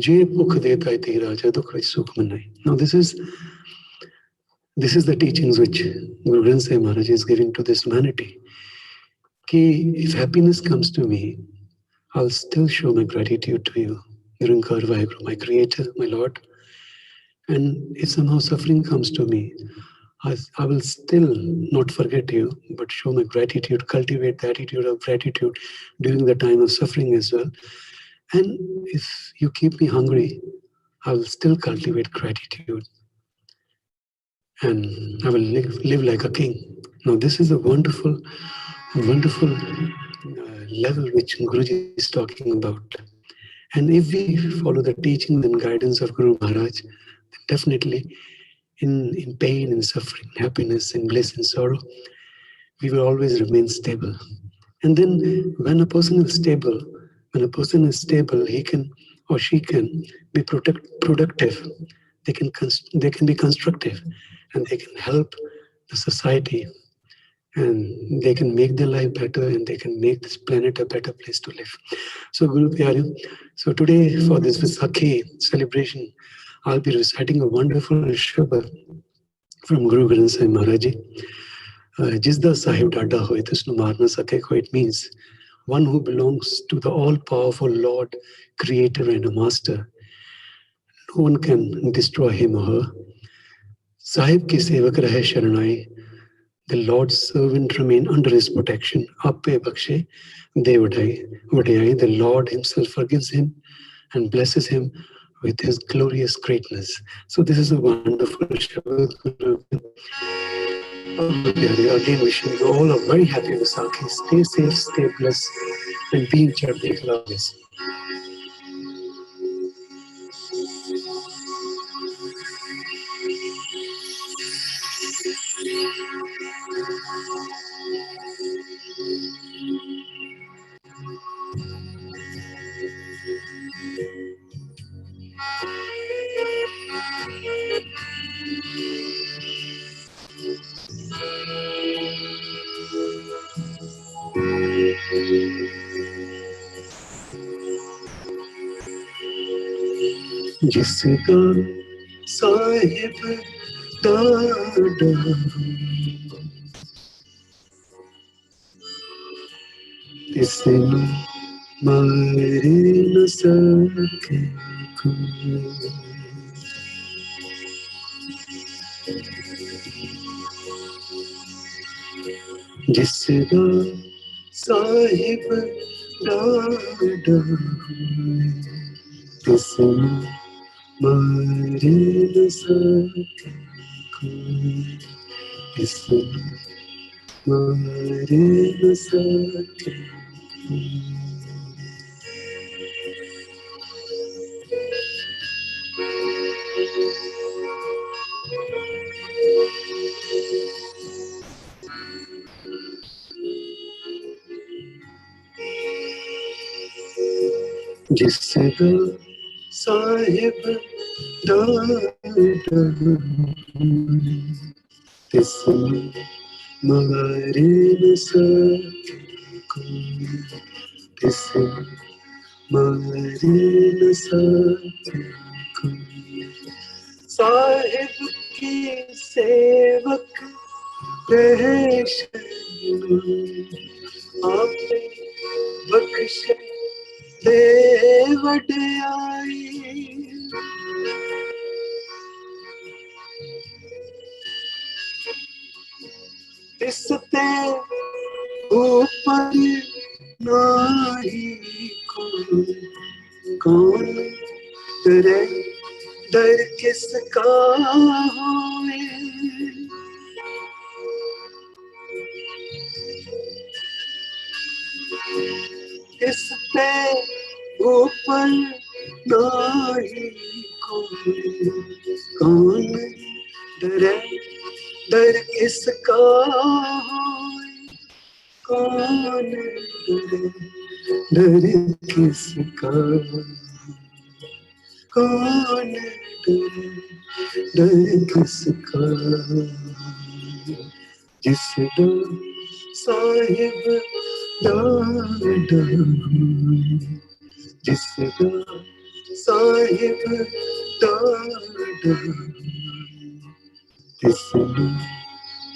जे भुख देता है तेरा राजा दुख विच सुख मनाई. Now this is the teachings which Guru Granth Sahib Maharaj is giving to this humanity. Ki if happiness comes to me, I'll still show my gratitude to you, Niranकार Vaheguru, my Creator, my Lord. And if somehow suffering comes to me, I will still not forget you, but show my gratitude, cultivate the attitude of gratitude during the time of suffering as well. And if you keep me hungry, I will still cultivate gratitude. And I will live like a king. Now this is a wonderful level which Guruji is talking about. And if we follow the teachings and guidance of Guru Maharaj, then definitely in pain and suffering, happiness and bliss and sorrow, we will always remain stable. And then when a person is stable, he can or she can be productive. They can be constructive, and they can help the society, and they can make their life better, and they can make this planet a better place to live. So Guru Pyareo, so today for this Vaisakhi celebration, I'll be reciting a wonderful Shabad from Guru Granth Sahib Maharaj Ji. Jisda Sahib Dada Hoy Tisnu Marna Sakhe Ko, it means one who belongs to the all-powerful Lord, Creator and a Master. No one can destroy him or her. Sahib ki sevak rahe sharanai. The Lord's servant remain under his protection. Appe bakshe devadai. The Lord himself forgives him and blesses him with his glorious greatness. So this is a wonderful Shabad. Again, wishing you all a very happy Vaisakhi. Stay safe, stay blessed, and be in Chardek always. जिसका साहिब दादा इसमें मारे न सके कोई जिसका साहिब डाढ़ा इसमें मारे न सके कोई इसमें मारे न सके जिसका साहिब डाढ़ा इसमें मारे न सके कोई इसमें मारे न सके कोई साहिब की सेवक रहे आपे बख्श दे वड्याई इसते ऊपर नाही कोई कौन डरे डर किसका होए इस पे ऊपर नाही कोई कौन डरे डर किसका होए कौन डरे डर किसका कौन डरे डर किसका जिसका साहिब डाढ़ा जिसका साहिब डाढ़ा इसमें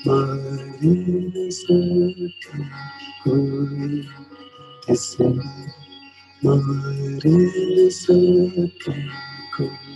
मारे न सके कोई इसमें मारे न सके कोई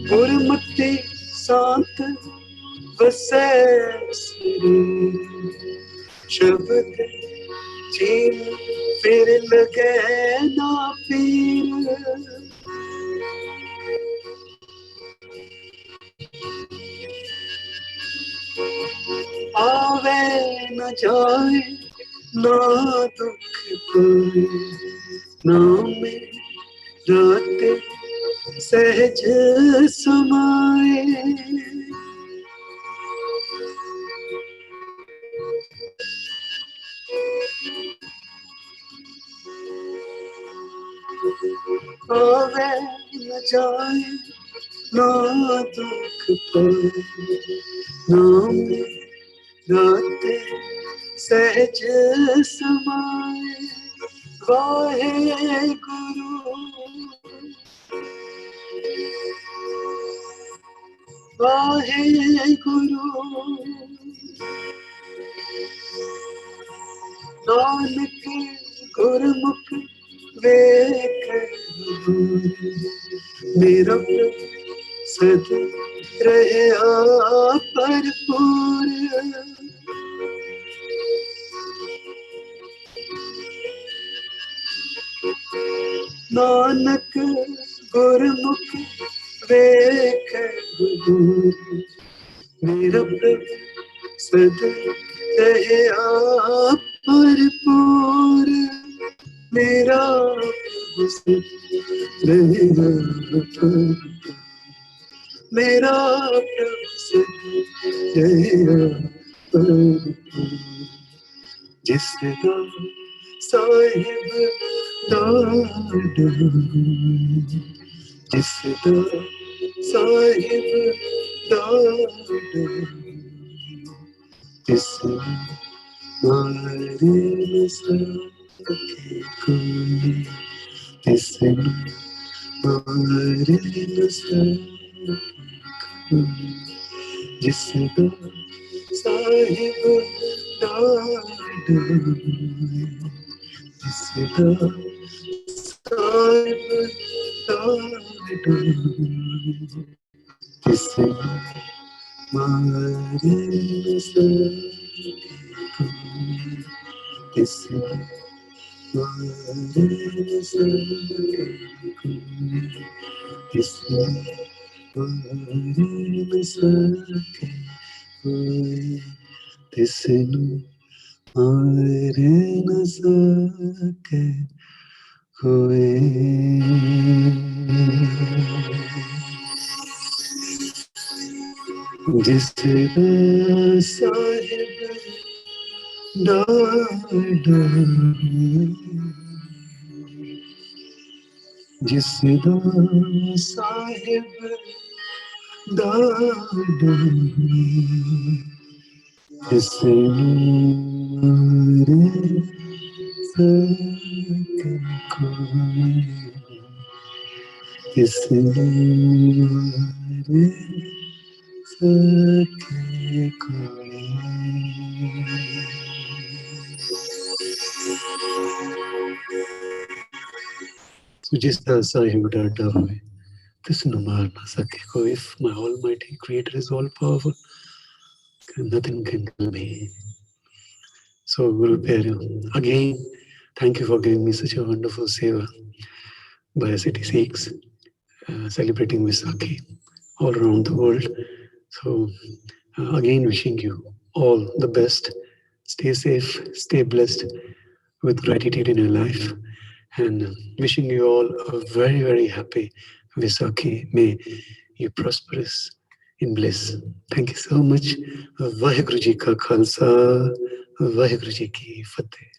गुरमति सांत वसै सिरे शब्द चीन फिर लगे ना पीर आवे न जाए ना दुख कोई ना में रात सहज समाए आवे न जाए ना दुख पाए नाम रात सहज समाए वाहे गुरु वाहे गुरु नानक गुरमुख वेख मेरा सद रहे भरपूर नानक गुरमुख वेख मेरा सद रहे भरपूर मेरा मेरा जिसका साहिब जिसदा साहिब दाद जिसने मारे न सके कोई जिसने मारे न सके कोई जिसदा साहिब दाद जिसदा साहिब दाद जिसने मारे न सके कोई जिसने मारे न सके कोई जिसने मारे न सके कोई जिसने मारे न सके कोई जिसदा साहिब दाद जिसदा साहिब दाद जिसने मारे सके कोई जिसने मारे सके कोई So जिसदा साहिब डाटा हुए तिसनु मार ना सके कोई. If my Almighty Creator is all powerful, nothing can kill me. So Guru Pyareo, again, thank you for giving me such a wonderful seva by City Sikhs, celebrating Vaisakhi all around the world. So again, wishing you all the best. Stay safe, stay blessed with gratitude in your life, and wishing you all a very, very happy Vaisakhi. May you prosperous in bliss. Thank you so much. Vaheguru Ji Ka Khalsa, Vaheguru Ji Ki Fateh.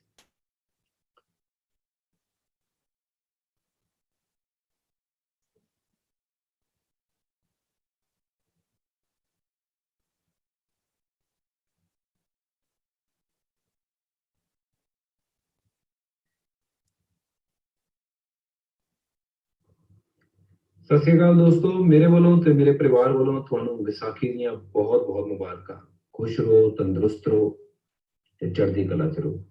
ਸਤਿ ਸ਼੍ਰੀ ਅਕਾਲ ਦੋਸਤੋ, ਮੇਰੇ ਵੱਲੋਂ ਤੇ ਮੇਰੇ ਪਰਿਵਾਰ ਵੱਲੋਂ ਤੁਹਾਨੂੰ ਵਿਸਾਖੀ ਦੀਆਂ ਬਹੁਤ ਬਹੁਤ ਮੁਬਾਰਕਾਂ। ਖੁਸ਼ ਰਹੋ, ਤੰਦਰੁਸਤ ਰਹੋ ਤੇ ਚੜ੍ਹਦੀ ਕਲਾ ਚ ਰਹੋ।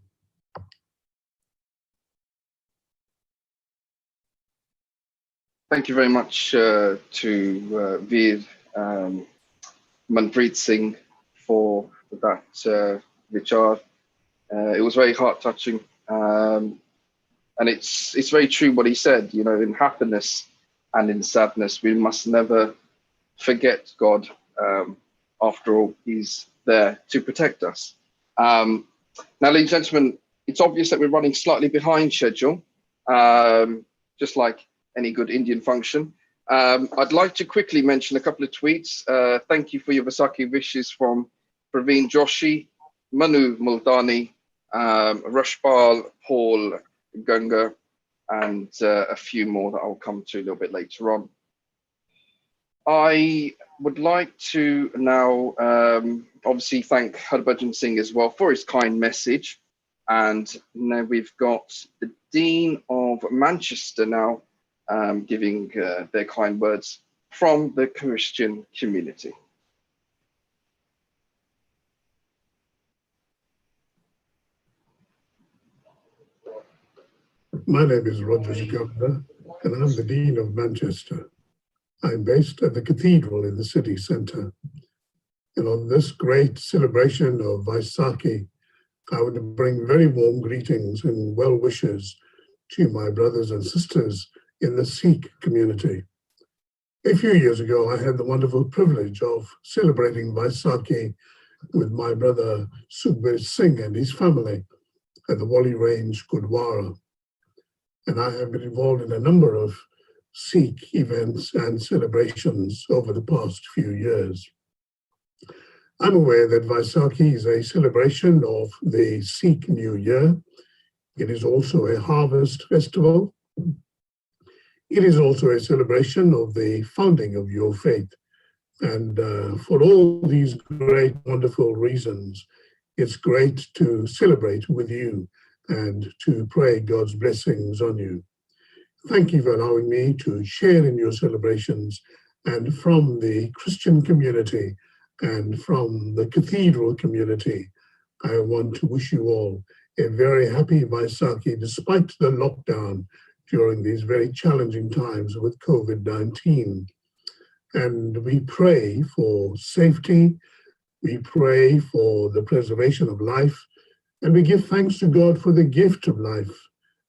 Thank you very much to Veer Manpreet Singh for that vichar. It was very heart-touching, and it's very true what he said. You know, in happiness and in sadness, we must never forget God. After all, He's there to protect us. Now, ladies and gentlemen, it's obvious that we're running slightly behind schedule, just like any good Indian function. I'd like to quickly mention a couple of tweets. Thank you for your Vaisakhi wishes from Praveen Joshi, Manu Muldani, Rashpal, Paul Gunga, and a few more that I'll come to a little bit later on. I would like to now obviously thank Harbhajan Singh as well for his kind message. And now we've got the Dean of Manchester now giving their kind words from the Christian community. My name is Roger Gardner, and I'm the Dean of Manchester. I'm based at the cathedral in the city centre. And on this great celebration of Vaisakhi, I want to bring very warm greetings and well wishes to my brothers and sisters in the Sikh community. A few years ago, I had the wonderful privilege of celebrating Vaisakhi with my brother Sukhbir Singh and his family at the Wali Range, Gurdwara. And I have been involved in a number of Sikh events and celebrations over the past few years. I'm aware that Vaisakhi is a celebration of the Sikh New Year, It is also a harvest festival. It is also a celebration of the founding of your faith. And for all these great, wonderful reasons, it's great to celebrate with you and to pray God's blessings on you. Thank you for allowing me to share in your celebrations, and from the Christian community and from the cathedral community, I want to wish you all a very happy Vaisakhi despite the lockdown during these very challenging times with COVID-19. And we pray for safety, we pray for the preservation of life, and we give thanks to God for the gift of life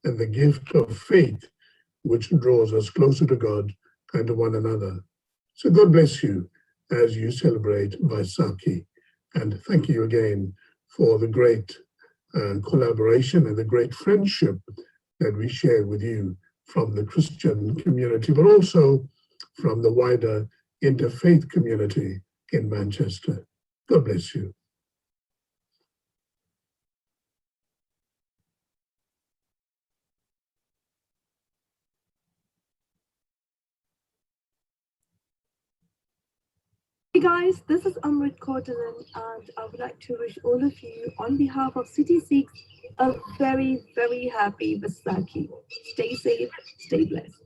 and the gift of faith, which draws us closer to God and to one another. So God bless you as you celebrate Vaisakhi. And thank you again for the great collaboration and the great friendship that we share with you from the Christian community, but also from the wider interfaith community in Manchester. God bless you. Hey guys, this is Amrit Kordalan, and I would like to wish all of you, on behalf of City Sikhs, a very, very happy Vaisakhi. Stay safe, stay blessed.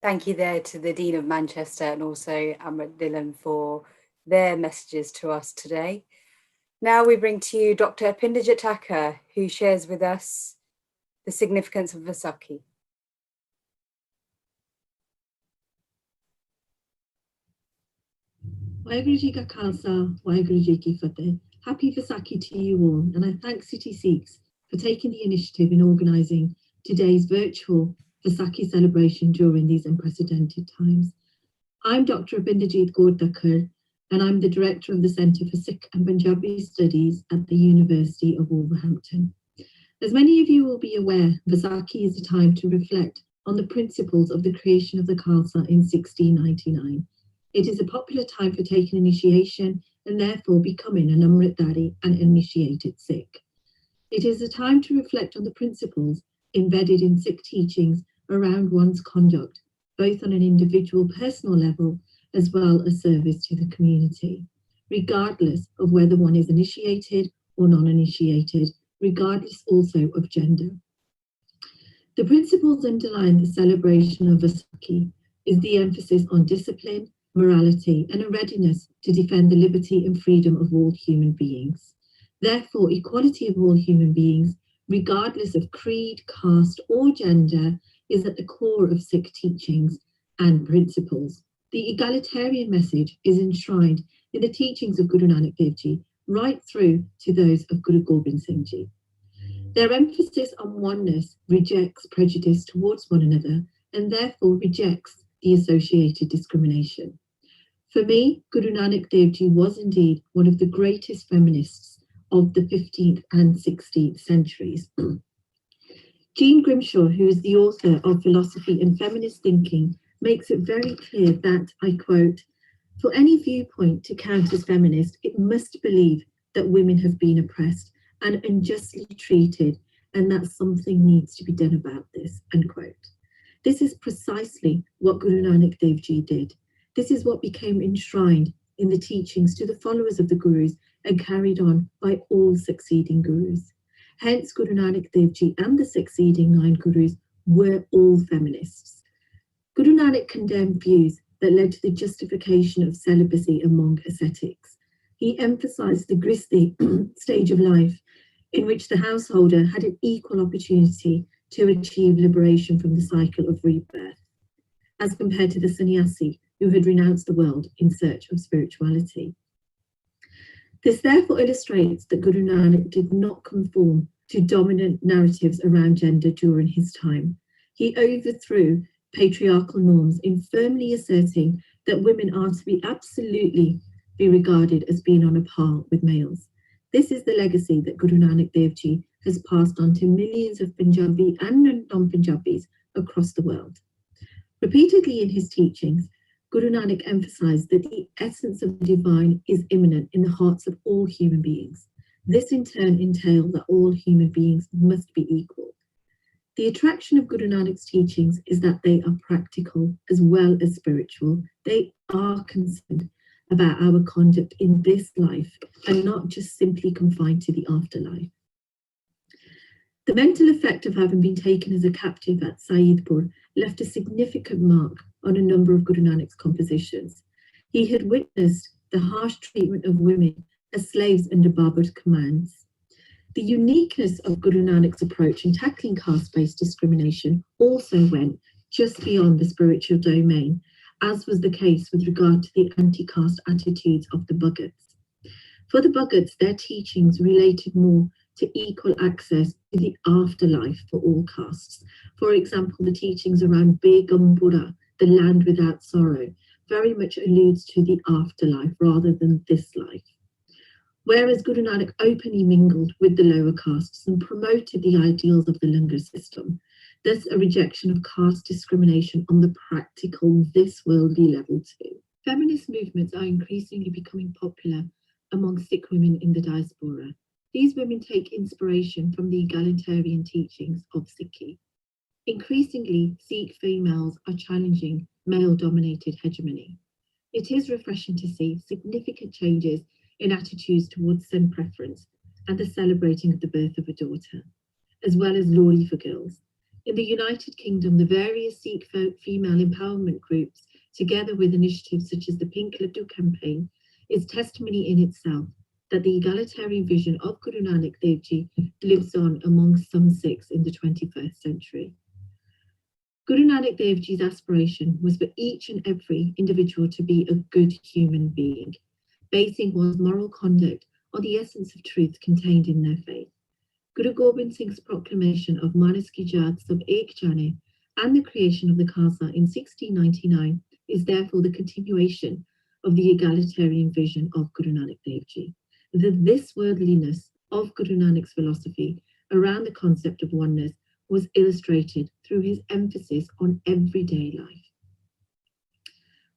Thank you there to the Dean of Manchester and also Amrit Dhillon for their messages to us today. Now we bring to you Dr. Apinder Jataka, who shares with us the significance of Vaisakhi. Waheguru Ji Ka Khalsa, Waheguru Ji Ki Fateh. Happy Vaisakhi to you all, and I thank City Sikhs for taking the initiative in organising today's virtual Vaisakhi celebration during these unprecedented times. I'm Dr. Abinderjeet Kaur Dakhar, and I'm the Director of the Centre for Sikh and Punjabi Studies at the University of Wolverhampton. As many of you will be aware, Vaisakhi is a time to reflect on the principles of the creation of the Khalsa in 1699. It is a popular time for taking initiation and therefore becoming an Amritdhari and initiated Sikh. It is a time to reflect on the principles embedded in Sikh teachings around one's conduct, both on an individual personal level as well as service to the community, regardless of whether one is initiated or non-initiated, regardless also of gender. The principles underlying the celebration of Vaisakhi is the emphasis on discipline, morality, and a readiness to defend the liberty and freedom of all human beings. Therefore, equality of all human beings, regardless of creed, caste, or gender, is at the core of Sikh teachings and principles. The egalitarian message is enshrined in the teachings of Guru Nanak Dev Ji, right through to those of Guru Gobind Singh Ji. Their emphasis on oneness rejects prejudice towards one another and therefore rejects the associated discrimination. For me, Guru Nanak Dev Ji was indeed one of the greatest feminists of the 15th and 16th centuries. Jean Grimshaw, who is the author of Philosophy and Feminist Thinking, makes it very clear that, I quote, "For any viewpoint to count as feminist, it must believe that women have been oppressed and unjustly treated, and that something needs to be done about this," unquote. This is precisely what Guru Nanak Dev Ji did. This is what became enshrined in the teachings to the followers of the Gurus and carried on by all succeeding Gurus. Hence, Guru Nanak Dev Ji and the succeeding 9 Gurus were all feminists. Guru Nanak condemned views that led to the justification of celibacy among ascetics. He emphasized the gristhy stage of life in which the householder had an equal opportunity to achieve liberation from the cycle of rebirth, as compared to the sannyasi who had renounced the world in search of spirituality. This therefore illustrates that Guru Nanak did not conform to dominant narratives around gender during his time. He overthrew patriarchal norms in firmly asserting that women are to be absolutely be regarded as being on a par with males. This is the legacy that Guru Nanak Dev Ji has passed on to millions of Punjabi and non-Punjabis across the world. Repeatedly in his teachings, Guru Nanak emphasized that the essence of the divine is immanent in the hearts of all human beings. This in turn entails that all human beings must be equal. The attraction of Guru Nanak's teachings is that they are practical as well as spiritual. They are concerned about our conduct in this life and not just simply confined to the afterlife. The mental effect of having been taken as a captive at Saidpur left a significant mark on a number of Guru Nanak's compositions. He had witnessed the harsh treatment of women as slaves under Babur's commands. The uniqueness of Guru Nanak's approach in tackling caste-based discrimination also went just beyond the spiritual domain, as was the case with regard to the anti-caste attitudes of the Bhagats. For the Bhagats, their teachings related more to equal access to the afterlife for all castes. For example, the teachings around Begambura, the land without sorrow, very much alludes to the afterlife rather than this life. Whereas Guru Nanak openly mingled with the lower castes and promoted the ideals of the Langar system, thus a rejection of caste discrimination on the practical, this worldly level too. Feminist movements are increasingly becoming popular among Sikh women in the diaspora. These women take inspiration from the egalitarian teachings of Sikhi. Increasingly, Sikh females are challenging male-dominated hegemony. It is refreshing to see significant changes in attitudes towards son preference and the celebrating of the birth of a daughter, as well as Lori for girls. In the United Kingdom, the various Sikh female empowerment groups, together with initiatives such as the Pink Laddu campaign, is testimony in itself that the egalitarian vision of Guru Nanak Dev Ji lives on among some Sikhs in the 21st century. Guru Nanak Dev Ji's aspiration was for each and every individual to be a good human being, basing one's moral conduct on the essence of truth contained in their faith. Guru Gobind Singh's proclamation of Manas ki Jaat Sab Ek Jane and the creation of the Khalsa in 1699 is therefore the continuation of the egalitarian vision of Guru Nanak Dev Ji. This worldliness of Guru Nanak's philosophy around the concept of oneness was illustrated through his emphasis on everyday life.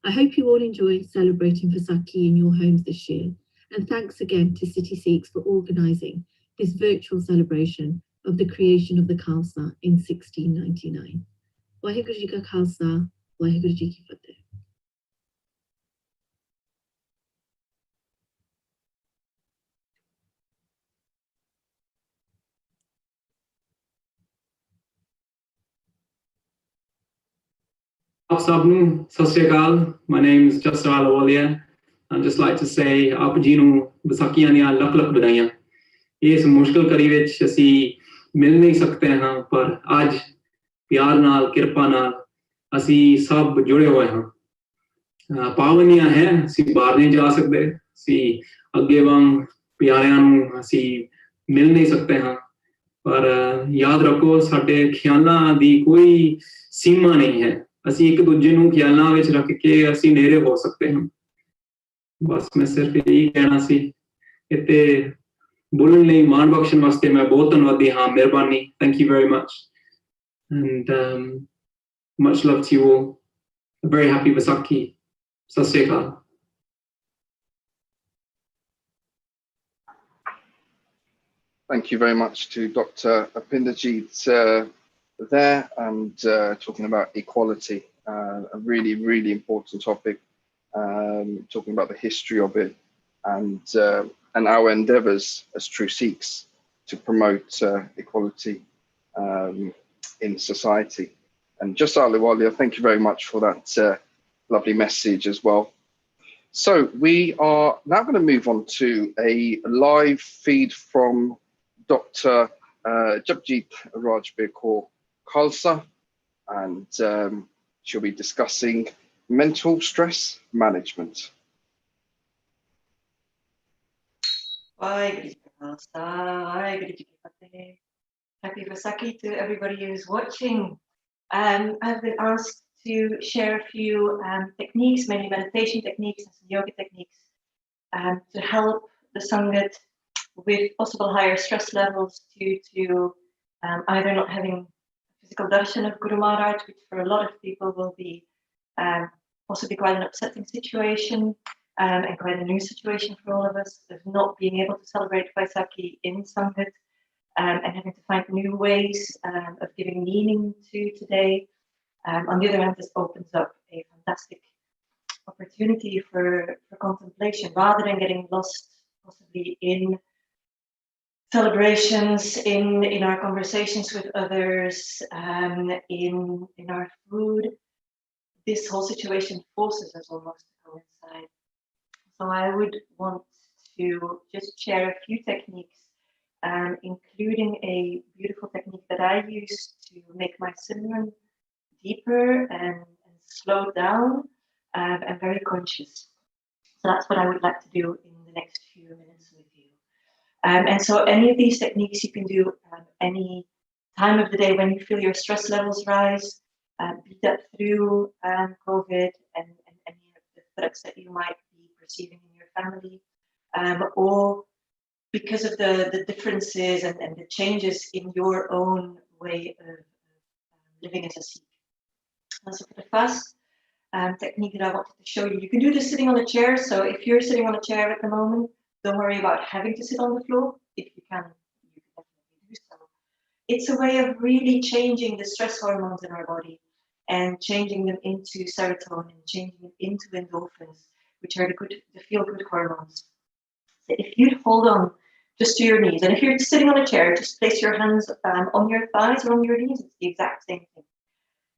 I hope you all enjoy celebrating Vaisakhi in your homes this year, and thanks again to City Sikhs for organising this virtual celebration of the creation of the Khalsa in 1699. Waheguru Ji Ka Khalsa, Waheguru Ji Ki Fateh. My name is Justin Alawalia. I'd just like to say, aap ji nu Vaisakhiyan ਦੀਆਂ ਲੱਖ ਲੱਖ ਵਧਾਈਆਂ। ਇਸ ਮੁਸ਼ਕਲ ਘੜੀ ਵਿੱਚ ਅਸੀਂ ਮਿਲ ਨਹੀਂ ਸਕਦੇ ਹਾਂ, ਪਰ ਅੱਜ ਪਿਆਰ ਨਾਲ, ਕਿਰਪਾ ਨਾਲ ਅਸੀਂ ਸਭ ਜੁੜੇ ਹੋਏ ਹਾਂ। ਪਾਵਨੀਆਂ ਹੈ, ਅਸੀਂ ਬਾਹਰ ਨਹੀਂ ਜਾ ਸਕਦੇ, ਅਸੀਂ ਅੱਗੇ ਵਾਂਗ ਪਿਆਰਿਆਂ ਨੂੰ ਅਸੀਂ ਮਿਲ ਨਹੀਂ ਸਕਦੇ ਹਾਂ, ਪਰ ਯਾਦ ਰੱਖੋ ਸਾਡੇ ਖਿਆਲਾਂ ਦੀ ਕੋਈ ਸੀਮਾ ਨਹੀਂ ਹੈ। ਅਸੀਂ ਇੱਕ ਦੂਜੇ ਨੂੰ ਖਿਆਲਾਂ ਵਿੱਚ ਰੱਖ ਕੇ ਅਸੀਂ ਨੇੜੇ ਹੋ ਸਕਦੇ ਹਾਂ। ਬਸ ਮੈਂ ਸਿਰਫ ਇਹੀ ਕਹਿਣਾ ਸੀ। ਇੱਥੇ ਬੋਲਣ ਲਈ ਮਾਣ ਬਖਸ਼ਣ ਵਾਸਤੇ ਮੈਂ ਬਹੁਤ ਧੰਨਵਾਦੀ ਹਾਂ। ਮਿਹਰਬਾਨੀ। Thank you very much. And much love to you all. A very happy Vaisakhi. Sat Sri Akal. Thank you very much to Dr. Apinderjeet there, and talking about equality, a really, really important topic, talking about the history of it and our endeavours as true Sikhs to promote equality in society. And just Aliwalia, thank you very much for that lovely message as well. So we are now going to move on to a live feed from Dr. Japjit Rajbir Kaur Khalsa, and she'll be discussing mental stress management. Happy Vaisakhi to everybody who's watching. I've been asked to share a few techniques, mainly meditation techniques and some yoga techniques, to help the Sangat with possible higher stress levels due to either not having physical darshan of Guru Maharaj, which for a lot of people will be possibly quite an upsetting situation, and quite a new situation for all of us, of not being able to celebrate Vaisakhi in Sangat, and having to find new ways of giving meaning to today. On the other hand, this opens up a fantastic opportunity for contemplation, rather than getting lost possibly in celebrations, in our conversations with others, in our food. This whole situation forces us almost to go inside. So I would want to just share a few techniques, including a beautiful technique that I use to make my Simran deeper and slow down, and very conscious. So that's what I would like to do in the next few minutes with you. And so any of these techniques you can do any time of the day when you feel your stress levels rise, be that through COVID and any of the threats that you might be perceiving in your family, or because of the differences and the changes in your own way of living as a Sikh. And so for the first technique that I wanted to show you, you can do this sitting on a chair. So if you're sitting on a chair at the moment, don't worry about having to sit on the floor. If you can, you can definitely do so. It's a way of really changing the stress hormones in our body and changing them into serotonin, changing them into endorphins, which are the feel-good hormones. So if you hold on just to your knees, and if you're sitting on a chair, just place your hands on your thighs or on your knees. It's the exact same thing.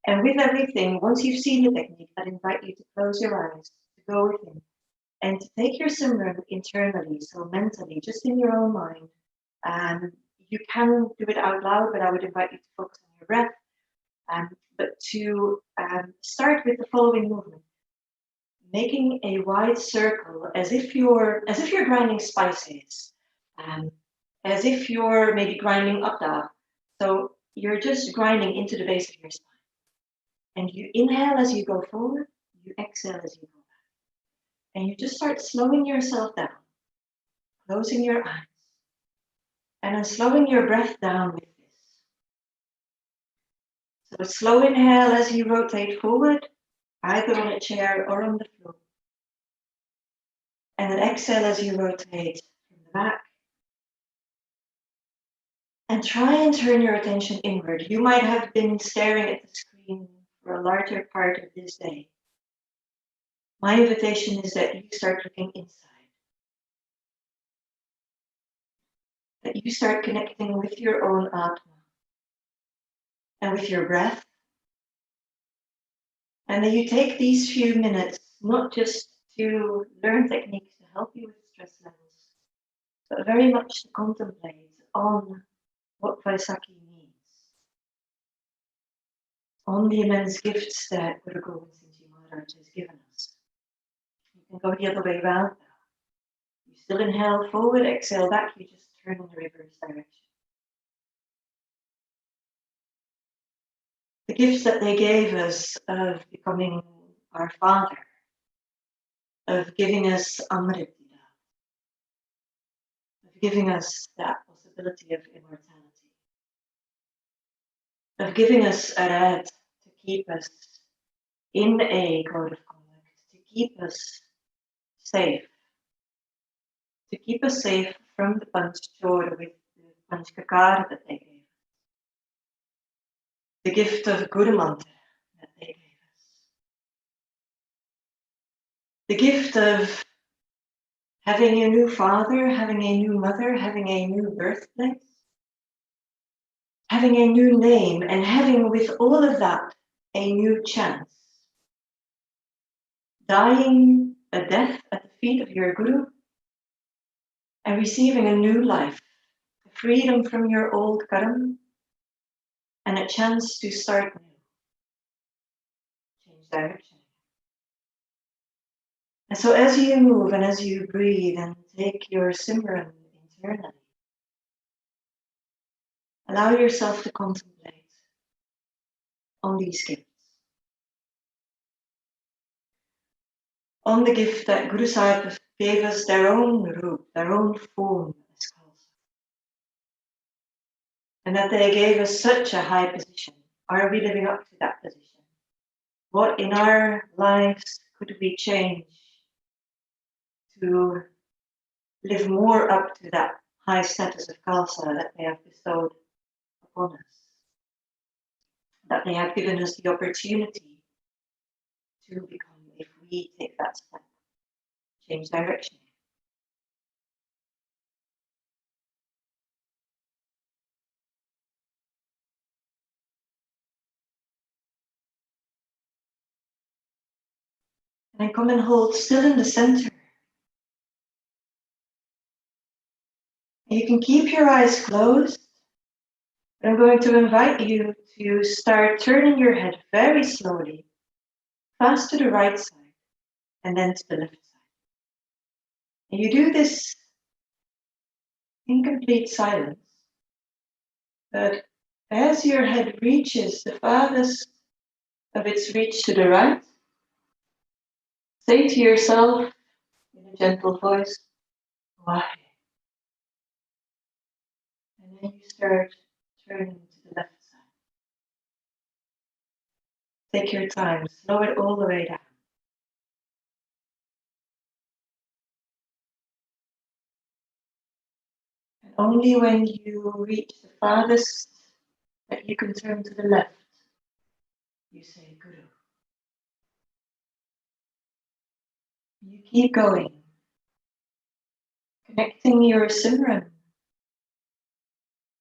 And with everything, once you've seen the technique, I'd invite you to close your eyes, to go within, and to take your Simran internally, so mentally, just in your own mind. You can do it out loud, but I would invite you to focus on your breath. But to start with the following movement, making a wide circle, as if you're grinding spices, as if you're maybe grinding atta. So you're just grinding into the base of your spine. And you inhale as you go forward, you exhale as you go back. And you just start slowing yourself down, closing your eyes, and then slowing your breath down with this. So a slow inhale as you rotate forward, either on a chair or on the floor. And then exhale as you rotate from the back. And try and turn your attention inward. You might have been staring at the screen for a larger part of this day. My invitation is that you start looking inside. That you start connecting with your own Atma and with your breath. And that you take these few minutes, not just to learn techniques to help you with stress levels, but very much to contemplate on what Vaisakhi means, on the immense gifts that Guru Gobind Singh Ji Maharaj has given us. You can go the other way around now. You still inhale forward, exhale back, you just turn in the reverse direction. The gifts that they gave us of becoming our Father, of giving us Amrit, of giving us that possibility of immortality, of giving us Arad to keep us in a code of conduct, to keep us safe, from the Panch Chor with the Panch Kakar that they gave us, the gift of Guru Mantra that they gave us, the gift of having a new father, having a new mother, having a new birthplace, having a new name, and having with all of that a new chance. Dying a death at the feet of your Guru and receiving a new life, freedom from your old karma, and a chance to start new. Change direction. And so as you move and as you breathe and take your Simran internally, allow yourself to contemplate on these gifts. On the gift that Guru Sahib gave us their own roop, their own form as Khalsa. And that they gave us such a high position. Are we living up to that position? what in our lives could we change to live more up to that high status of Khalsa that they have bestowed upon us, that they have given us the opportunity to become if we take that step, change direction. And then come and hold still in the center. You can keep your eyes closed. I'm going to invite you to start turning your head very slowly, fast to the right side, and then to the left side. And you do this in complete silence. But as your head reaches the farthest of its reach to the right, say to yourself in a gentle voice, why? And then you start turning to the left side. Take your time, slow it all the way down. And only when you reach the farthest that you can turn to the left, you say Guru. You keep going, connecting your Simran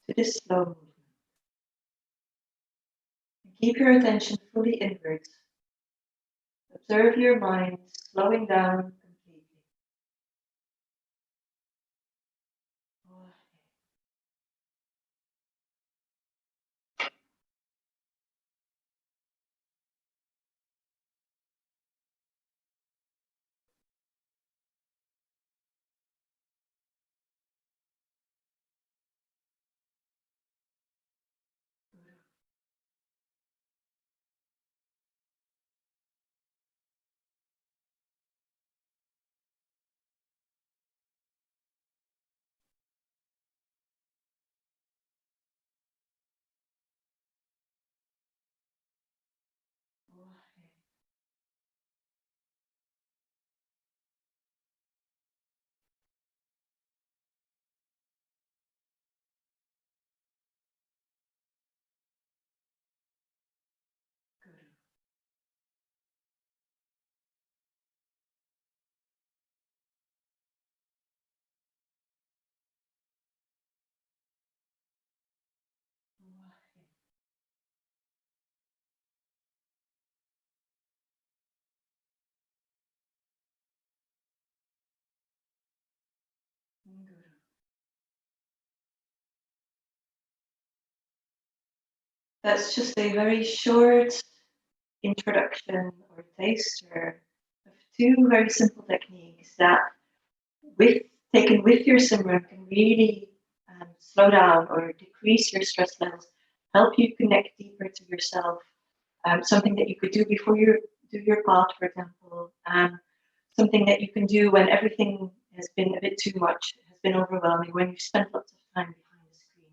to this slow movement. Keep your attention fully inwards. Observe your mind slowing down completely. That's just a very short introduction or taster of two very simple techniques that, taken with your Simran, can really slow down or decrease your stress levels, help you connect deeper to yourself. Something that you could do before you do your path, for example. Something that you can do when everything has been a bit too much, has been overwhelming, when you've spent lots of time behind the screen.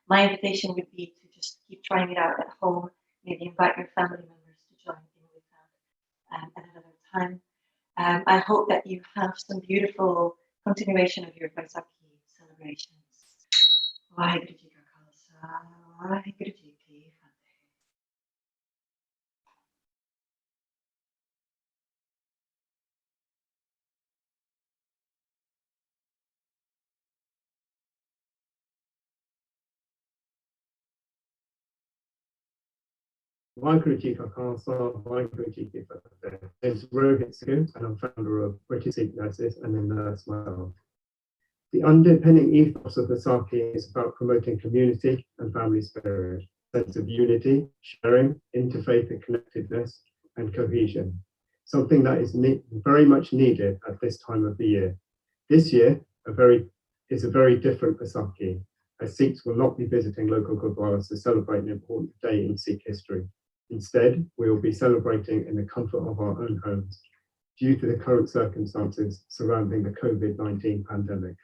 My invitation would be to just keep trying it out at home, maybe invite your family members to join in with that at another time. I hope that you have some beautiful continuation of your Vaisakhi celebrations. Vaheguru Ji Ka Khalsa, Vaheguru Ji Ki Fateh. Vaheguru Ji Ka Khalsa, Vaheguru Ji Ki Fateh. It's Rohit Singh, and I'm founder of British Sikh Nurses and a nurse myself. The underpinning ethos of Vaisakhi is about promoting community and family spirit, sense of unity, sharing, interfaith and connectedness, and cohesion. Something that is very much needed at this time of the year. This year is a very different Vaisakhi, as Sikhs will not be visiting local gurdwaras to celebrate an important day in Sikh history. Instead, we will be celebrating in the comfort of our own homes due to the current circumstances surrounding the COVID-19 pandemic.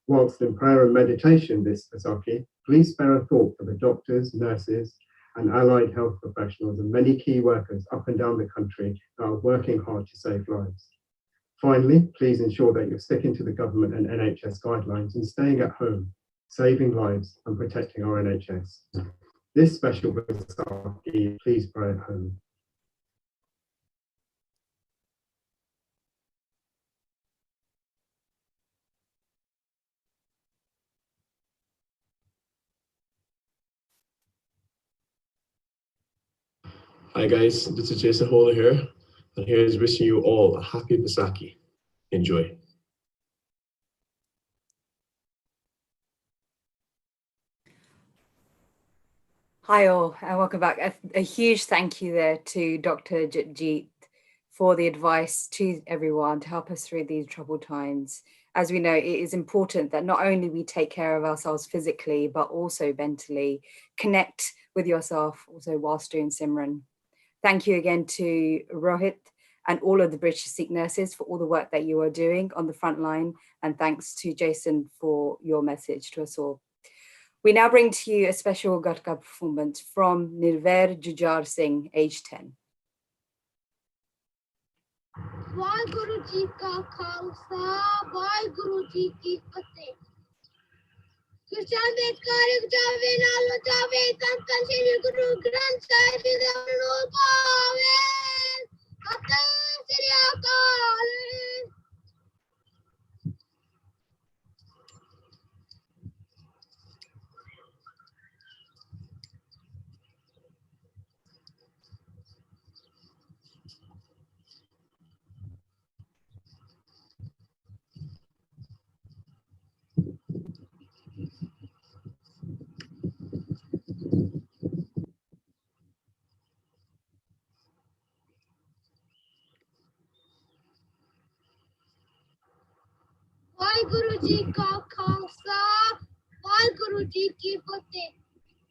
Whilst in prayer and meditation this Vaisakhi, please spare a thought for the doctors, nurses, and allied health professionals and many key workers up and down the country that are working hard to save lives. Finally, please ensure that you're sticking to the government and NHS guidelines and staying at home, saving lives and protecting our NHS. This special Vaisakhi, please pray at home. Hi guys, this is Jason Holler here, and here's wishing you all a happy Vaisakhi. Enjoy. Hi all, and welcome back. A huge thank you there to Dr. Jeet for the advice to everyone to help us through these troubled times. As we know, it is important that not only we take care of ourselves physically, but also mentally, connect with yourself also whilst doing Simran. Thank you again to Rohit and all of the British Sikh nurses for all the work that you are doing on the front line. And thanks to Jason for your message to us all. We now bring to you a special Gatka performance from Nirvair Jujar Singh, age 10. Vaheguru Ji Ka Khalsa, Vaheguru Ji Ki Fateh. Krishna Karik Jave Nalo Jave Tantan Shri Guru Granth Sahib Damno Pave Atan Shri Akal. Vaheguru Ji Ka Khalsa, Vaheguru Ji Ki Fateh.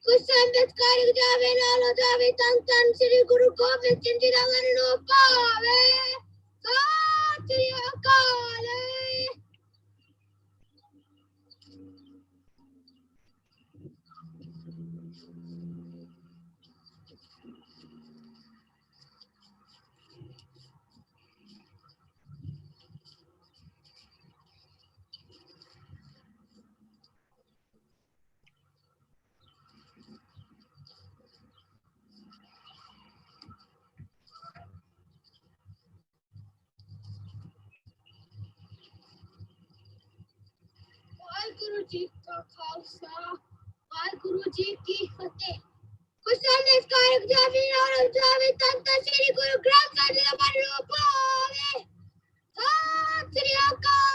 Krishna Karik Jave Nalo Jave Tantan Shri Guru Gobind Singh Ji Damno Pave Atan Shri Akal. Vaheguru Ji Ka Khalsa, Vaheguru Ji Ki Fateh. Krishna Karik Jave Nalo Jave Tantan Shri Guru Granth Sahib Ji Damno Pave Atan Shri Akal.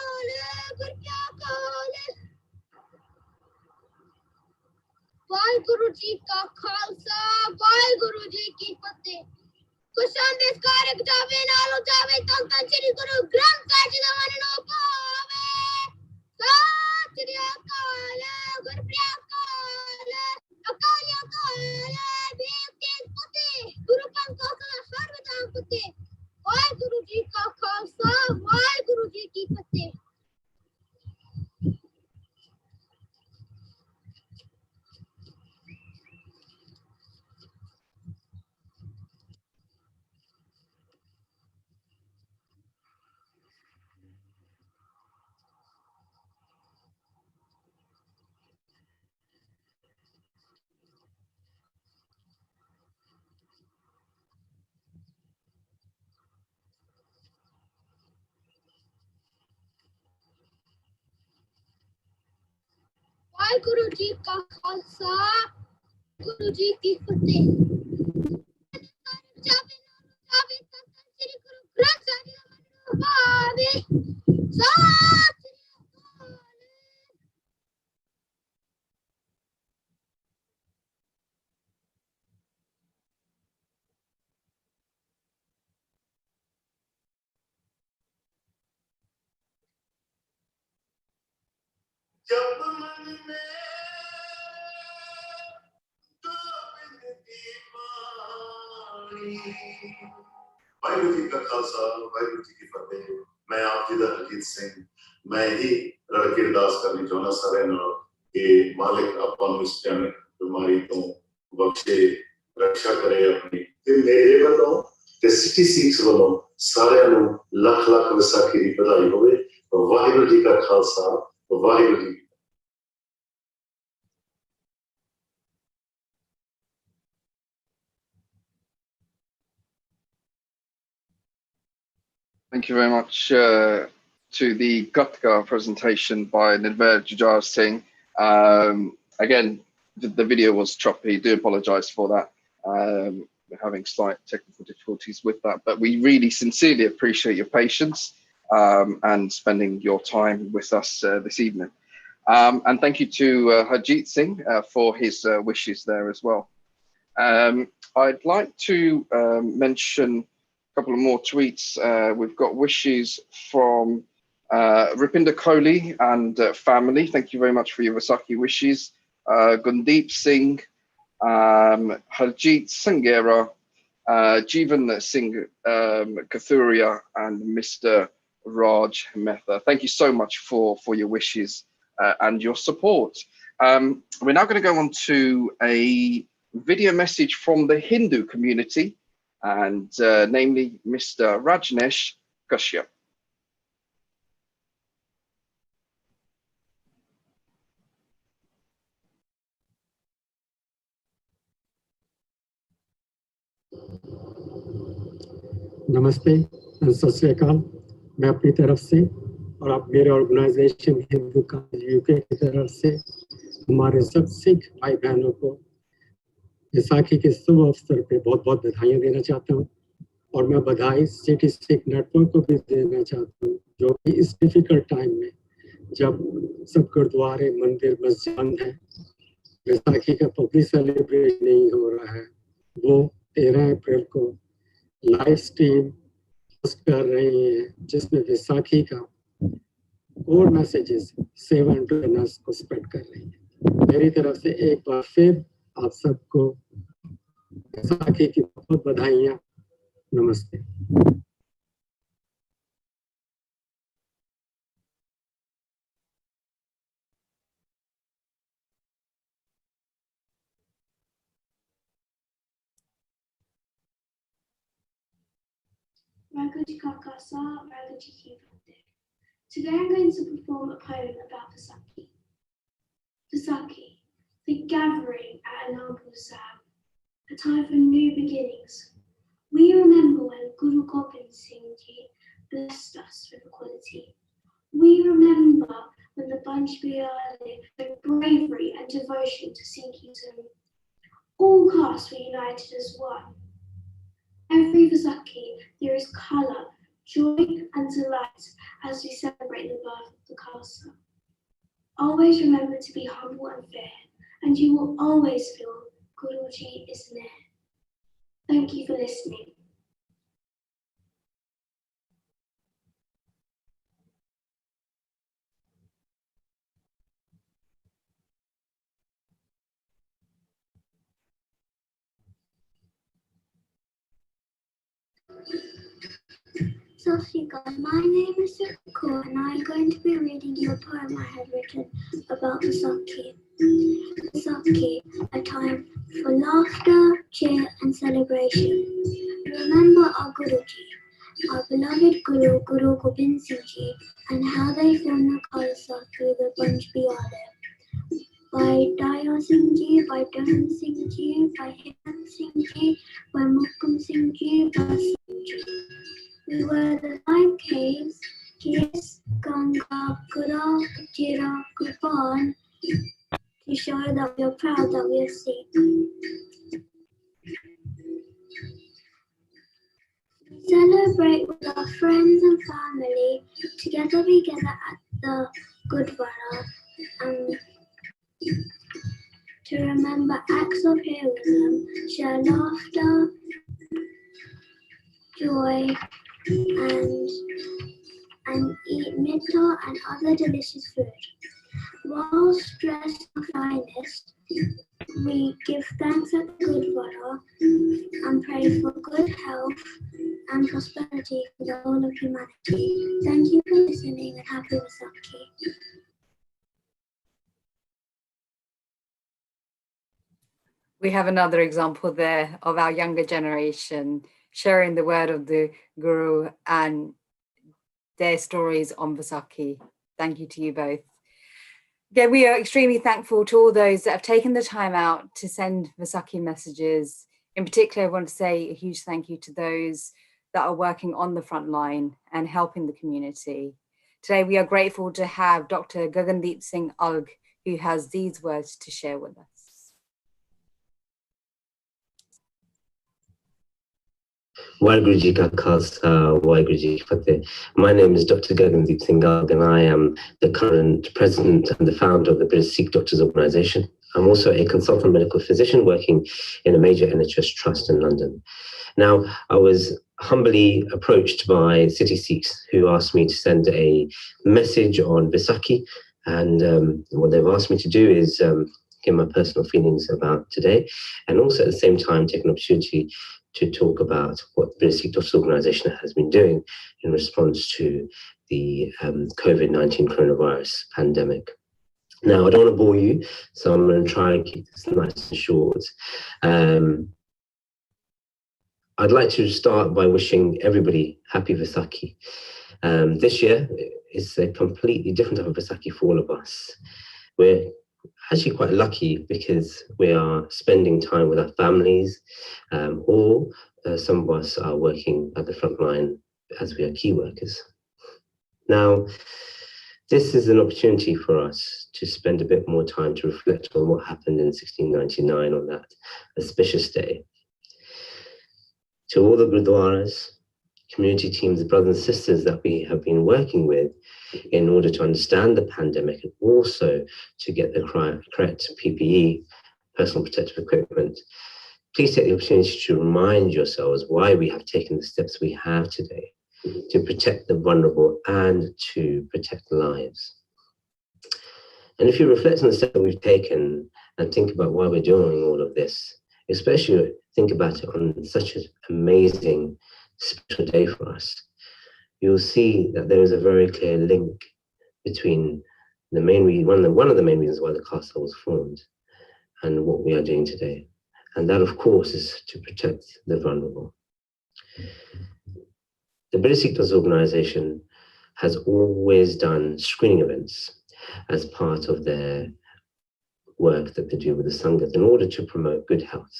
Guru Ki Akal. Vaheguru Ji Ka Khalsa, Vaheguru Ji Ki Fateh. Krishna Karik Jave Nalo Jave Tantan Shri Guru Granth Sahib Ji Damno Pave Atan Shri Akal. Guru Ki Akal. Akal Akal. Bhakti Pate. Guru Pankala Sarvadam Pate. Vaheguru Ji Ka Khalsa, Vaheguru Ji Ki Fateh. Vaheguru Ji Ka Khalsa, Guru Ji Ki Fateh. Jave Nalo Jave Tantan Shri Guru Granth Sahib Ji Damno Pave Atan Shri Akal. Waheguru ji का खालसा वाहिगुरू जी की फतेह। मैं आप जी दा हरजीत सिंह मैं ही रड़के अरदास करनी चाहना सारे नाल कि मालिक आपां नूं इस भयानक बीमारी तो बख्शे रक्षा करे अपनी ते मेरे वालों ते सिटी सिक्स वालों सारे नु लख लख विसाखी दी बधाई होवे वाहिगुरू जी का Khalsa Waheguru ji Thank you very much to the Gatka presentation by Nirver Jujar Singh. Again, the video was choppy. Do apologise for that. We're having slight technical difficulties with that, but we really sincerely appreciate your patience and spending your time with us this evening. And thank you to Harjeet Singh for his wishes there as well. I'd like to mention a couple of more tweets. We've got wishes from Rupinder Kohli and family. Thank you very much for your Vaisakhi wishes. Gundeep Singh, Harjeet Sangera, Jeevan Singh Kathuria, and Mr. Raj Mehta. Thank you so much for your wishes and your support. We're now going to go on to a video message from the Hindu community, and namely Mr. Rajnesh Kashyap. नमस्ते, सत श्री अकाल। मैं अपनी तरफ से और आप मेरे ऑर्गेनाइजेशन हिंदू का यूके की तरफ से हमारे सब सिख भाई बहनों को वैसाखी के शुभ अवसर पे बहुत बहुत बधाइयाँ देना चाहता हूँ। और मैं बधाई सिटी सिख नेटवर्क को भी देना चाहता हूँ, जो कि इस डिफिकल्ट टाइम में जब सब गुरुद्वारे मंदिर मस्जिद बंद है, वैसाखी का पब्लिक सेलिब्रेशन नहीं हो रहा है, वो 13 अप्रैल को लाइव स्ट्रीम पोस्ट कर रही है, जिसमें वैसाखी का core messages save and Turners को स्प्रेड कर रही है। मेरी तरफ से एक बार फिर आप सबको वैसाखी की बहुत बधाइयाँ। नमस्ते। Today I'm going to perform a poem about Vaisakhi. Vaisakhi, the gathering at Anandpur Sahib, a time for new beginnings. We remember when Guru Gobind Singh Ji blessed us with equality. We remember when the Panch Biyale showed bravery and devotion to Sikhism. All castes were united as one. Every Vaisakhi, there is colour, joy and delight as we celebrate the birth of the Khalsa. Always remember to be humble and fair, and you will always feel Guruji is near. Thank you for listening. Sasika, my name is Sukho, and I'm going to be reading you a poem I have written about Vaisakhi. Vaisakhi, a time for laughter, cheer, and celebration. Remember our Guruji, our beloved Guru, Guru Gobind Singh Ji, and how they formed the Khalsa through the Panch Biyale. By Daya Singh Ji, by Dharam Singh Ji, by Hiran Singh Ji, by Mukam Singh Ji, by Singh Ji. We were the 5 caves, Kis, Ganga, Kura, Jira, Kupan, to show that we are proud that we are Sikh. Celebrate with our friends and family. Together we gather at the Gurdwara and to remember acts of heroism, share laughter, joy, and eat mitta and other delicious food. While stressed our finest, we give thanks at the Gurdwara and pray for good health and prosperity for the whole of humanity. Thank you for listening and happy Vaisakhi. We have another example there of our younger generation sharing the word of the Guru and their stories on Vaisakhi. Thank you to you both. Again, we are extremely thankful to all those that have taken the time out to send Vaisakhi messages. In particular, I want to say a huge thank you to those that are working on the front line and helping the community. Today, we are grateful to have Dr. Gagandeep Singh Alg, who has these words to share with us. Waheguru Ji Ka Khalsa, Waheguru Ji Ki Fateh. My name is Dr. Gagandeep Singh Alg, and I am the current president and the founder of the British Sikh Doctors Organisation. I'm also a consultant medical physician working in a major NHS trust in London. Now, I was humbly approached by City Sikhs who asked me to send a message on Vaisakhi, and what they've asked me to do is give my personal feelings about today, and also at the same time take an opportunity to talk about what the British Sikh Doctors Organisation has been doing in response to the COVID-19 coronavirus pandemic. Now, I don't want to bore you, so I'm going to try and keep this nice and short. I'd like to start by wishing everybody happy Vaisakhi. This year is a completely different type of Vaisakhi for all of us. We're actually quite lucky because we are spending time with our families, or some of us are working at the front line as we are key workers. Now, this is an opportunity for us to spend a bit more time to reflect on what happened in 1699 on that auspicious day. To all the gurdwaras, community teams, brothers and sisters that we have been working with in order to understand the pandemic and also to get the correct PPE, personal protective equipment, please take the opportunity to remind yourselves why we have taken the steps we have today to protect the vulnerable and to protect lives. And if you reflect on the steps that we've taken and think about why we're doing all of this, especially think about it on such an amazing special day for us, you'll see that there is a very clear link between the main reason, one of the main reasons why the Khalsa was formed and what we are doing today. And that, of course, is to protect the vulnerable. The British Sikh Doctors Organisation has always done screening events as part of their work that they do with the Sangat in order to promote good health.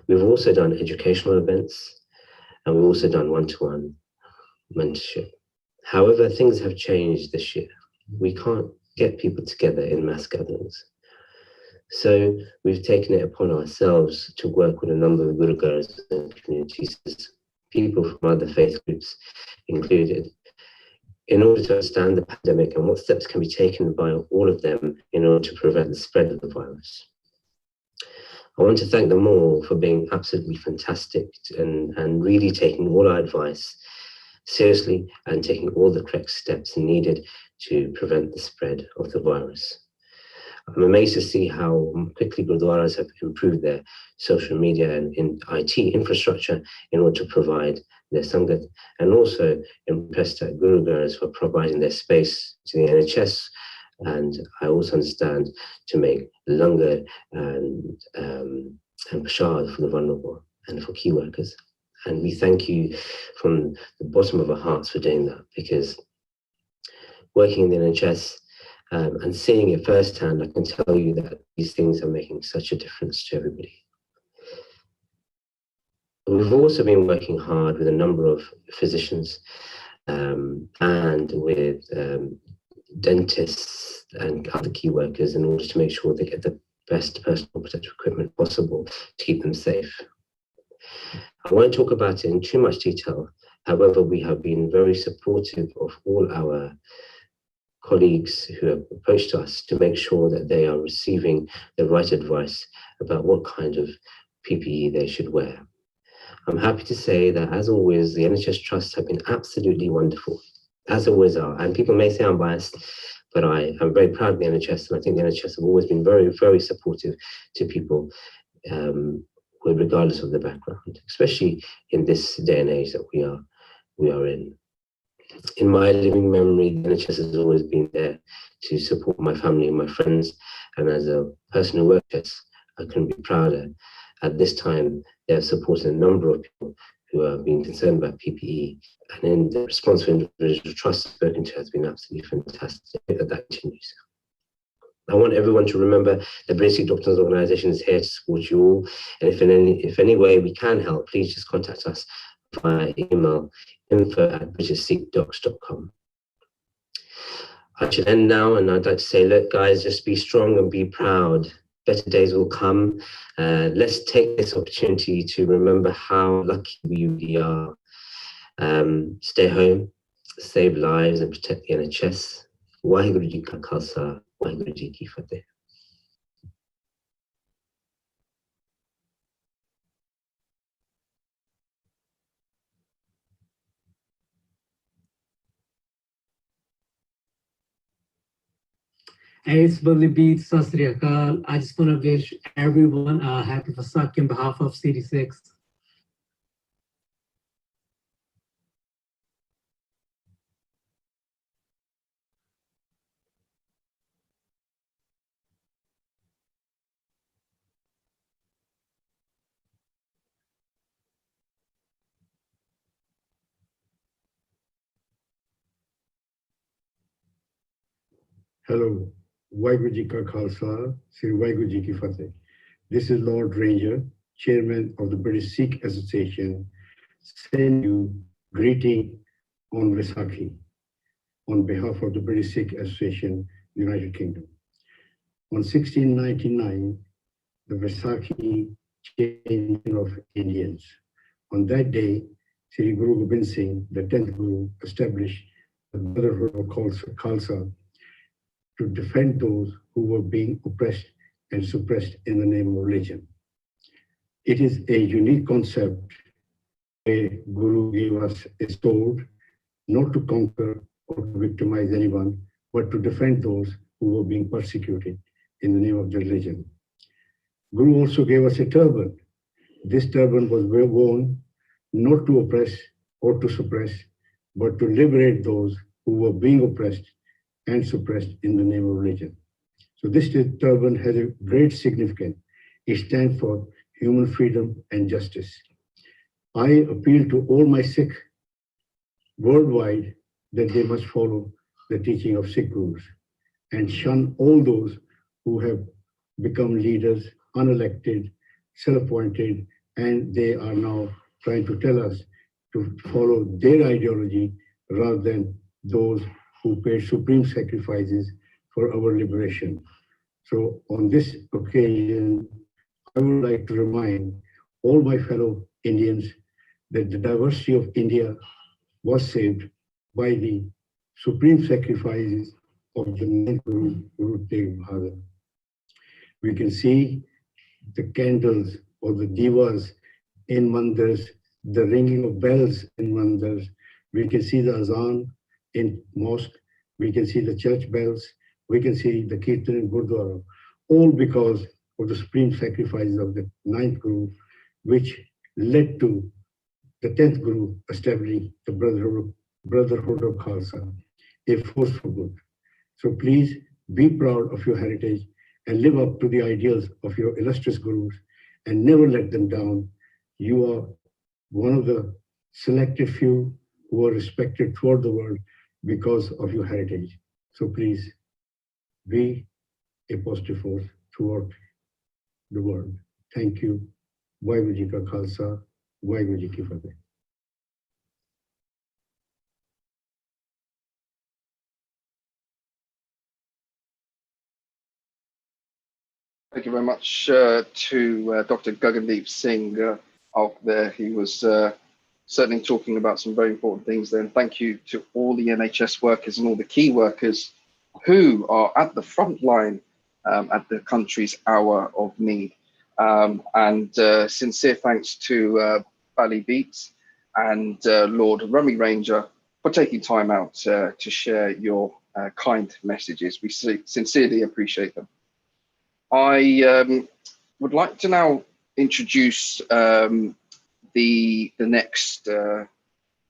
We've also done educational events, and we've also done one-to-one mentorship. However, things have changed this year. We can't get people together in mass gatherings. So we've taken it upon ourselves to work with a number of gurugaras and communities, people from other faith groups included, in order to understand the pandemic and what steps can be taken by all of them in order to prevent the spread of the virus. I want to thank them all for being absolutely fantastic and really taking all our advice seriously and taking all the correct steps needed to prevent the spread of the virus. I'm amazed to see how quickly gurdwaras have improved their social media and in IT infrastructure in order to provide their sangat, and also impressed at gurugaras for providing their space to the NHS. And I also understand to make langar and prashad for the vulnerable and for key workers. And we thank you from the bottom of our hearts for doing that, because working in the NHS and seeing it firsthand, I can tell you that these things are making such a difference to everybody. We've also been working hard with a number of physicians and with dentists and other key workers in order to make sure they get the best personal protective equipment possible to keep them safe. I won't talk about it in too much detail. However, we have been very supportive of all our colleagues who have approached us to make sure that they are receiving the right advice about what kind of PPE they should wear. I'm happy to say that, as always, the NHS trusts have been absolutely wonderful, as always are. And people may say I'm biased, but I am very proud of the NHS, and I think the NHS have always been very, very supportive to people, regardless of their background, especially in this day and age that we are in. In my living memory, the NHS has always been there to support my family and my friends, and as a person who works, I couldn't be prouder. At this time, they have supported a number of people who are being concerned about PPE, and in the response from individual trusts spoken to has been absolutely fantastic. That continues. I want everyone to remember the British Sikh Doctors Organisation is here to support you all, and if any way we can help, please just contact us via email info@britishsikhdocs.com. I should end now, and I'd like to say, look, guys, just be strong and be proud. Better days will come. Let's take this opportunity to remember how lucky we really are. Stay home, save lives, and protect the NHS. Waheguru Ji Ka Khalsa, Waheguru Ji Ki Fateh. It's Bully Beat Sasri Akal. I just want to wish everyone a happy Vaisakhi on behalf of CD6. Hello, Waheguru Ji Ka Khalsa, Sri Waheguru Ji Ki Fateh. This is Lord Ranger, Chairman of the British Sikh Association, send you greeting on Vaisakhi on behalf of the British Sikh Association, United Kingdom. On 1699, the Vaisakhi change of Indians. On that day, Sri Guru Gobind Singh, the 10th Guru, established the Brotherhood of Khalsa to defend those who were being oppressed and suppressed in the name of religion. It is a unique concept. A Guru gave us a sword, not to conquer or to victimize anyone, but to defend those who were being persecuted in the name of the religion. Guru also gave us a turban. This turban was worn not to oppress or to suppress, but to liberate those who were being oppressed and suppressed in the name of religion. So this turban has a great significance. It stands for human freedom and justice. I appeal to all my Sikh worldwide that they must follow the teaching of Sikh Gurus and shun all those who have become leaders, unelected, self-appointed, and they are now trying to tell us to follow their ideology rather than those who paid supreme sacrifices for our liberation. So on this occasion, I would like to remind all my fellow Indians that the diversity of India was saved by the supreme sacrifices of the 9th Guru, Guru Tegh Bahadur. We can see the candles or the divas in mandirs, the ringing of bells in mandirs. We can see the azan in mosque. We can see the church bells. We can see the kirtan in Gurdwara, all because of the supreme sacrifices of the 9th Guru, which led to the 10th Guru establishing the Brotherhood of Khalsa, a force for good. So please be proud of your heritage and live up to the ideals of your illustrious Gurus and never let them down. You are one of the selected few who are respected throughout the world because of your heritage. So please be a positive force throughout the world. Thank you. Waheguru Ji Ka Khalsa, Waheguru Ji Ki Fateh. Thank you very much to Dr. Gagandeep Singh out there. He was certainly talking about some very important things there. And thank you to all the NHS workers and all the key workers who are at the front line at the country's hour of need. And sincere thanks to Bally Beats and Lord Rummy Ranger for taking time out to share your kind messages. We sincerely appreciate them. I would like to now introduce the next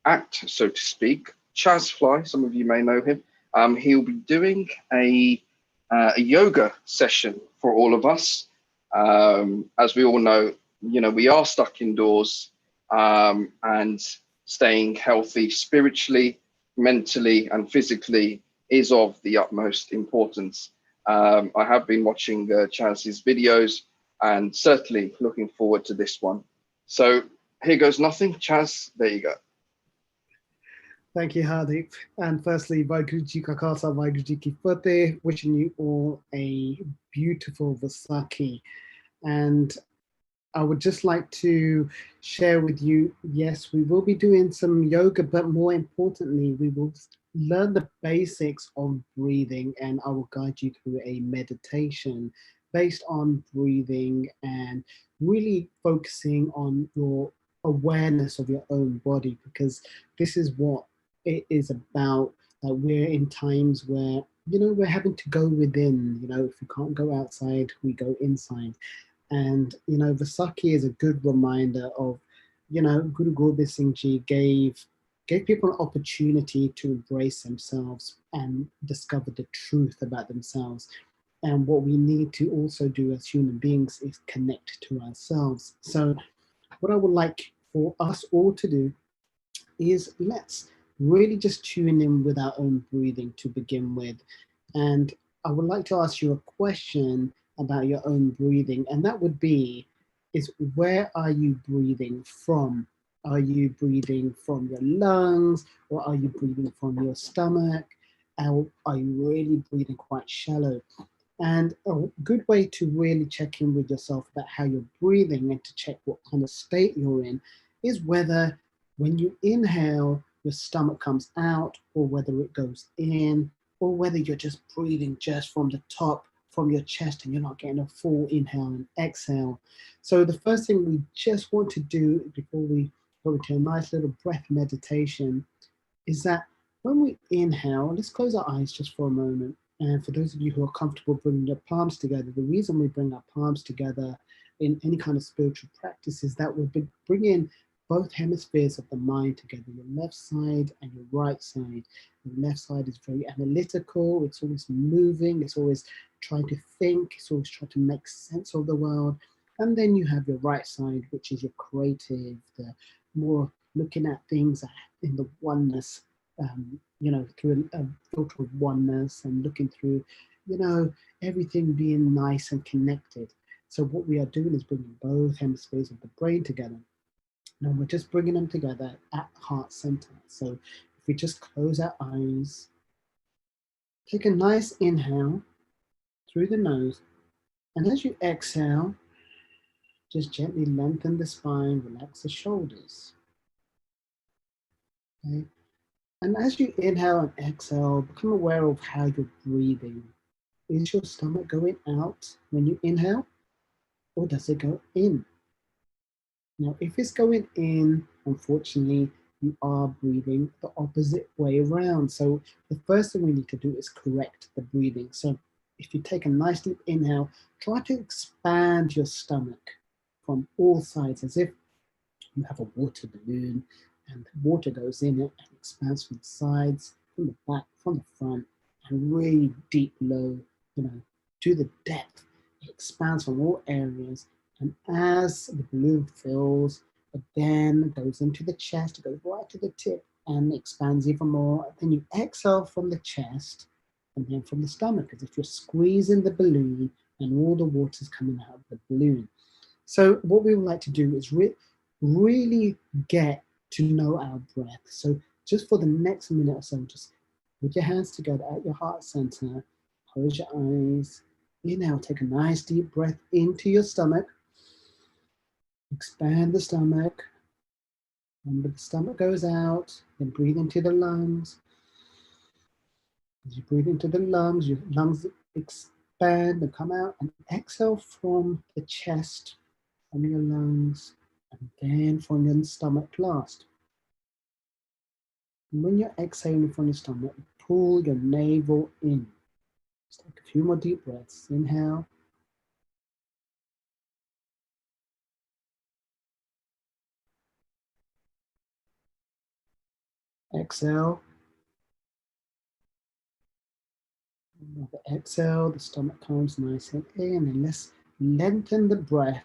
act, so to speak. Chaz Fly, some of you may know him. He'll be doing a yoga session for all of us. As we all know, we are stuck indoors, and staying healthy spiritually, mentally, and physically is of the utmost importance. I have been watching Chaz's videos and certainly looking forward to this one. So here goes nothing. Chaz, there you go. Thank you, Hardeep. And firstly, Vaheguru Ji Ka Khalsa, Vaheguru Ji Ki Fateh, wishing you all a beautiful Vaisakhi. And I would just like to share with you, yes, we will be doing some yoga, but more importantly, we will learn the basics of breathing, and I will guide you through a meditation based on breathing and really focusing on your awareness of your own body, because this is what it is about. We're in times where, we're having to go within, if we can't go outside, we go inside. And, Vaisakhi is a good reminder of, Guru Gobind Singh Ji gave people an opportunity to embrace themselves and discover the truth about themselves. And what we need to also do as human beings is connect to ourselves. So what I would like for us all to do is let's really just tune in with our own breathing to begin with. And I would like to ask you a question about your own breathing, and that would be, is where are you breathing from? Are you breathing from your lungs, or are you breathing from your stomach? Or are you really breathing quite shallow? And a good way to really check in with yourself about how you're breathing and to check what kind of state you're in is whether when you inhale, your stomach comes out, or whether it goes in, or whether you're just breathing just from the top, from your chest, and you're not getting a full inhale and exhale. So the first thing we just want to do before we go into a nice little breath meditation is that when we inhale, let's close our eyes just for a moment. And for those of you who are comfortable bringing your palms together, the reason we bring our palms together in any kind of spiritual practice is that we're bringing both hemispheres of the mind together, your left side and your right side. The left side is very analytical, it's always moving, it's always trying to think, it's always trying to make sense of the world. And then you have your right side, which is your creative, the more looking at things in the oneness, through a filter of oneness, and looking through, everything being nice and connected. So what we are doing is bringing both hemispheres of the brain together. Now we're just bringing them together at heart center. So if we just close our eyes, take a nice inhale through the nose, and as you exhale, just gently lengthen the spine, relax the shoulders. Okay. And as you inhale and exhale, become aware of how you're breathing. Is your stomach going out when you inhale, or does it go in? Now, if it's going in, unfortunately, you are breathing the opposite way around. So the first thing we need to do is correct the breathing. So if you take a nice deep inhale, try to expand your stomach from all sides, as if you have a water balloon and the water goes in it and expands from the sides, from the back, from the front, and really deep low, to the depth. It expands from all areas. And as the balloon fills, it then goes into the chest, it goes right to the tip and expands even more. Then you exhale from the chest and then from the stomach, as if you're squeezing the balloon and all the water's coming out of the balloon. So what we would like to do is really get to know our breath. So just for the next minute or so, just put your hands together at your heart center, close your eyes, inhale, take a nice deep breath into your stomach, expand the stomach. Remember, the stomach goes out, then breathe into the lungs. As you breathe into the lungs, your lungs expand and come out, and exhale from the chest, from your lungs, and then from your stomach last. And when you're exhaling from your stomach, pull your navel in. Just take a few more deep breaths. Inhale. Exhale. Exhale, the stomach comes nice and in, and let's Lengthen the breath.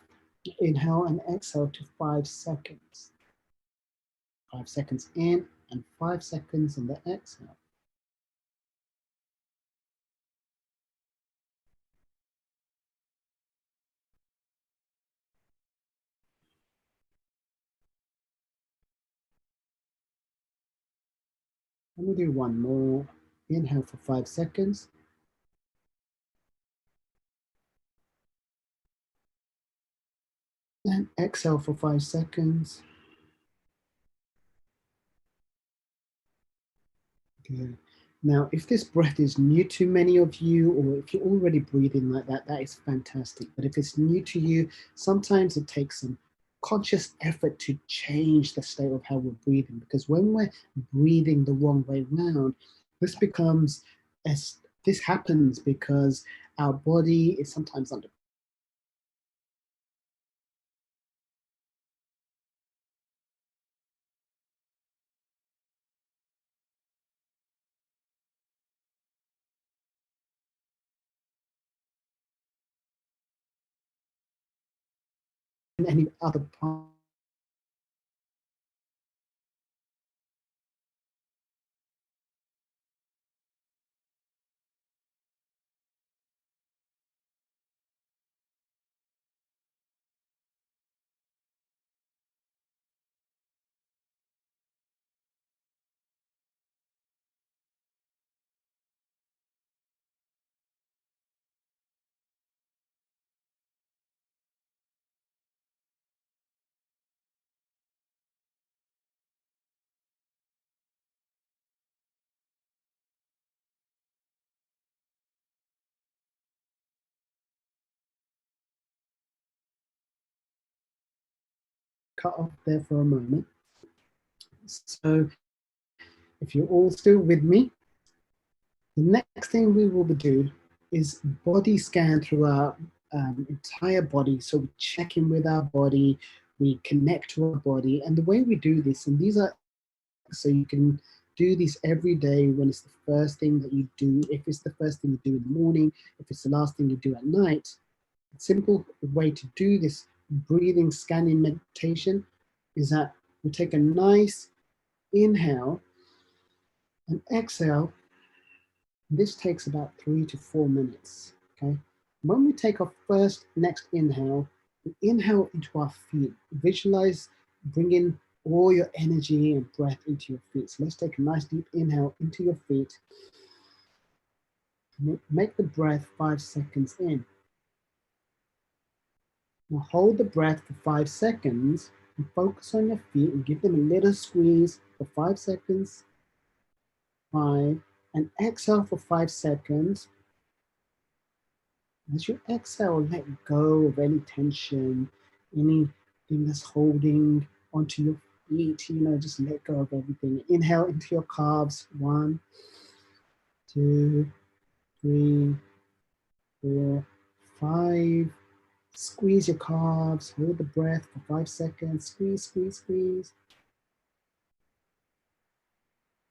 Inhale and exhale to 5 seconds. 5 seconds in and 5 seconds on the exhale. And we'll do one more. Inhale for 5 seconds. And exhale for 5 seconds. Good. Now, if this breath is new to many of you, or if you're already breathing like that, that is fantastic. But if it's new to you, sometimes it takes some conscious effort to change the state of how we're breathing. Because when we're breathing the wrong way around, this happens because our body is sometimes under any other part. Cut off there for a moment. So if you're all still with me, the next thing we will do is body scan through our entire body. So we check in with our body, we connect to our body, and the way we do this, and these are, so you can do this every day when it's the first thing that you do, if it's the first thing you do in the morning, if it's the last thing you do at night. A simple way to do this breathing scanning meditation is that we take a nice inhale and exhale. This takes about 3 to 4 minutes, okay? When we take our next inhale, we inhale into our feet. Visualize bringing all your energy and breath into your feet. So let's take a nice deep inhale into your feet. Make the breath 5 seconds in. Now hold the breath for 5 seconds and focus on your feet and give them a little squeeze for 5 seconds. 5, and exhale for 5 seconds. As you exhale, let go of any tension, anything that's holding onto your feet, just let go of everything. Inhale into your calves. 1, 2, 3, 4, 5. Squeeze your calves, hold the breath for 5 seconds. Squeeze, squeeze, squeeze.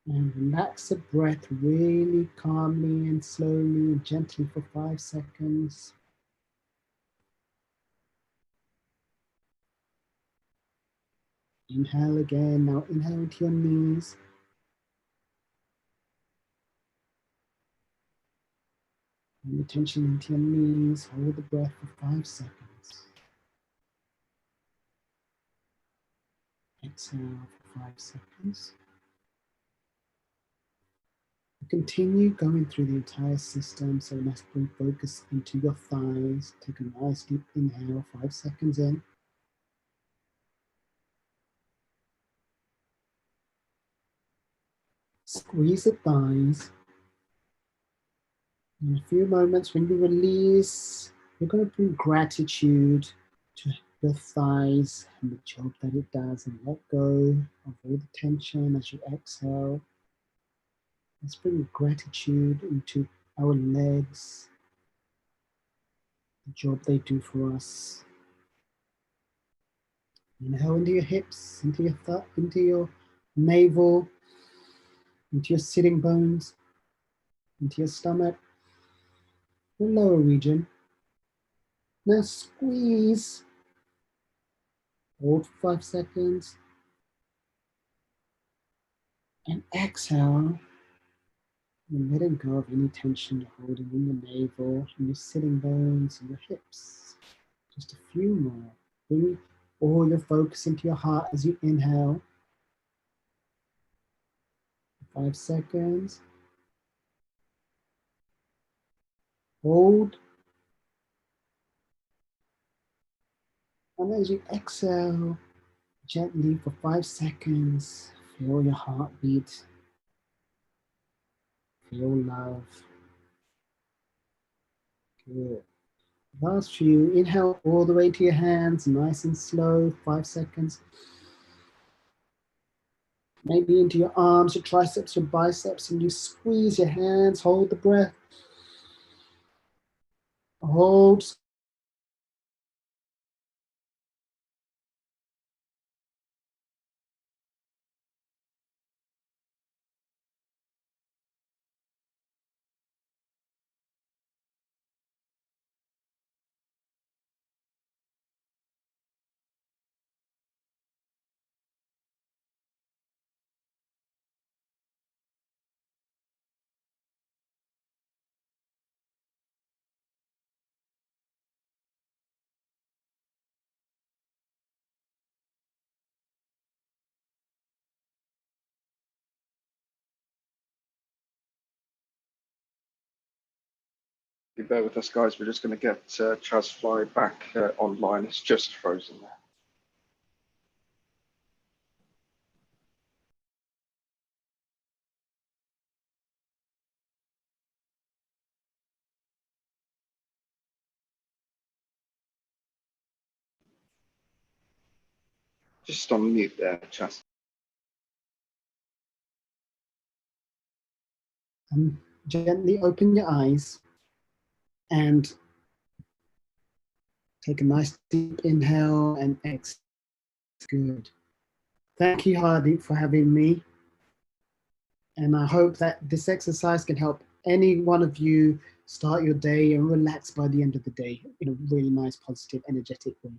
And relax the breath really calmly and slowly and gently for 5 seconds. Inhale again. Now inhale into your knees. Bring the tension into your knees. Hold the breath for 5 seconds. Exhale for 5 seconds. Continue going through the entire system. So let's bring focus into your thighs. Take a nice deep inhale, 5 seconds in. Squeeze the thighs. In a few moments, when you release, you're going to bring gratitude to your thighs and the job that it does, and let go of all the tension as you exhale. Let's bring gratitude into our legs, the job they do for us. Inhale into your hips, into your navel, into your sitting bones, into your stomach, the lower region. Now squeeze. Hold for 5 seconds. And exhale. And letting go of any tension you're holding in your navel, in your sitting bones, and your hips. Just a few more. Bring all your focus into your heart as you inhale. 5 seconds. Hold. And as you exhale, gently for 5 seconds, feel your heartbeat. Feel love. Good. Last few, inhale all the way to your hands, nice and slow, 5 seconds. Maybe into your arms, your triceps, your biceps, and you squeeze your hands, hold the breath. Hold. Bear with us, guys. We're just going to get Chaz Fly back online. It's just frozen there. Just on mute there, Chaz. Gently open your eyes and take a nice deep inhale and exhale. Good. Thank you, Hardeep, for having me. And I hope that this exercise can help any one of you start your day and relax by the end of the day in a really nice, positive, energetic way.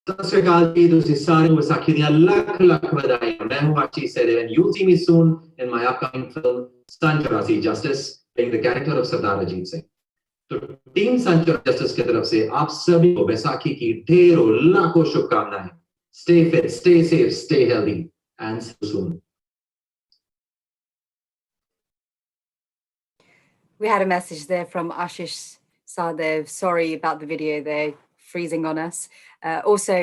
सत श्री अकाल जी तुसी सारे विसाखी ਦੀਆਂ ਲੱਖ ਲੱਖ ਵਧਾਈਆਂ ਮੈਂ ਹੂੰ ਆਚੀ ਸੇਦੇ and you'll see me soon in my upcoming film Sanchurasi Justice playing the character of Sardar Ajit Singh. तो team संचुरासी justice की तरफ से आप सभी को वैसाखी की ढेरों लाखों शुभकामनाएं. Stay fit, stay safe, stay healthy and see you soon. We had a message there from Ashish Sadev. Sorry about the video there, freezing on us. Also,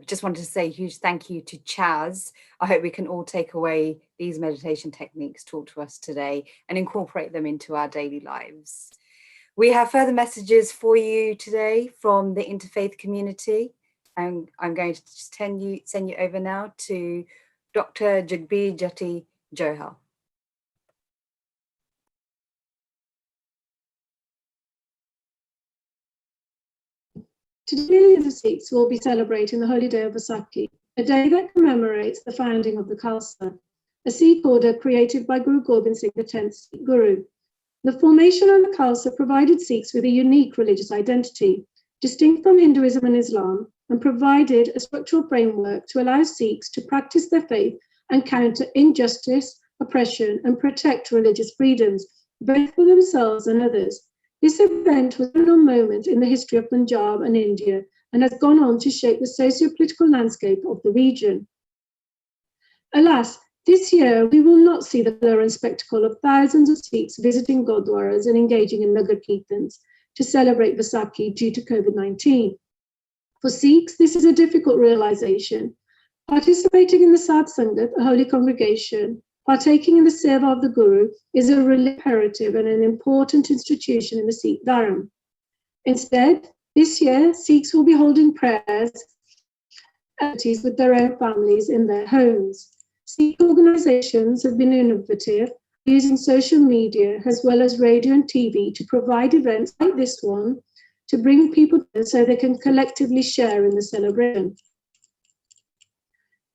just wanted to say a huge thank you to Chaz. I hope we can all take away these meditation techniques taught to us today and incorporate them into our daily lives. We have further messages for you today from the interfaith community. And I'm going to just send you over now to Dr. Jagbir Jati Johal. Today, the Sikhs will be celebrating the holy day of Vaisakhi, a day that commemorates the founding of the Khalsa, a Sikh order created by Guru Gobind Singh, the 10th Sikh Guru. The formation of the Khalsa provided Sikhs with a unique religious identity, distinct from Hinduism and Islam, and provided a structural framework to allow Sikhs to practice their faith and counter injustice, oppression, and protect religious freedoms, both for themselves and others. This event was a pivotal moment in the history of Punjab and India and has gone on to shape the socio-political landscape of the region. Alas, this year we will not see the colour and spectacle of thousands of Sikhs visiting Gurdwaras and engaging in Nagar Kirtans to celebrate Vaisakhi due to COVID-19. For Sikhs, this is a difficult realization. Participating in the Sadh Sangat, a holy congregation, partaking in the seva of the Guru is a real imperative and an important institution in the Sikh Dharma. Instead, this year, Sikhs will be holding prayers with their own families in their homes. Sikh organizations have been innovative, using social media as well as radio and TV to provide events like this one to bring people together so they can collectively share in the celebration.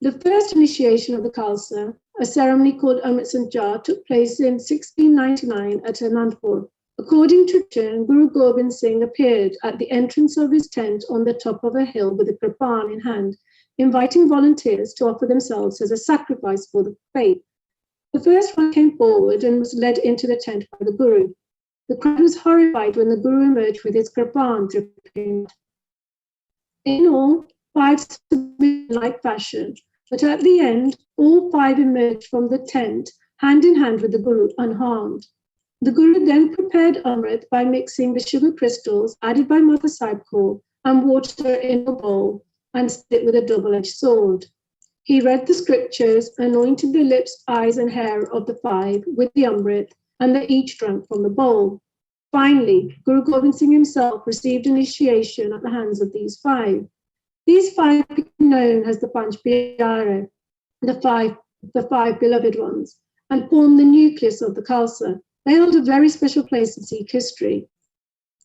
The first initiation of the Khalsa, a ceremony called Amrit Sanchar, took place in 1699 at Anandpur. According to tradition, Guru Gobind Singh appeared at the entrance of his tent on the top of a hill with a kripan in hand, inviting volunteers to offer themselves as a sacrifice for the faith. The first one came forward and was led into the tent by the Guru. The crowd was horrified when the Guru emerged with his kripan dripping. In all, 5 submitted in like fashion, but at the end, all 5 emerged from the tent, hand in hand with the Guru, unharmed. The Guru then prepared Amrit by mixing the sugar crystals added by Mother Sahib Kaur and water in a bowl and split with a double-edged sword. He read the scriptures, anointed the lips, eyes, and hair of the 5 with the Amrit, and they each drank from the bowl. Finally, Guru Gobind Singh himself received initiation at the hands of these 5. These 5 became known as the Panch Pyare, the five beloved ones, and formed the nucleus of the Khalsa. They hold a very special place in Sikh history.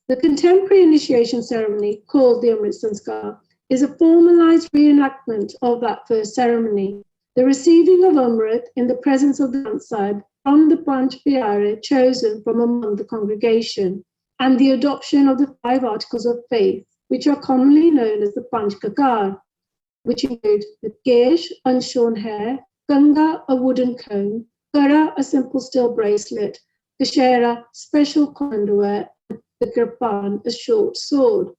The contemporary initiation ceremony, called the Amrit Sanskar, is a formalized reenactment of that first ceremony. The receiving of Amrit in the presence of the Granth Sahib from the Panch Pyare chosen from among the congregation, and the adoption of the 5 articles of faith, which are commonly known as the Panch Kakar, which include the Kesh, unshorn hair, Ganga, a wooden comb, Kara, a simple steel bracelet, Kashera, special underwear, and the Kirpan, a short sword.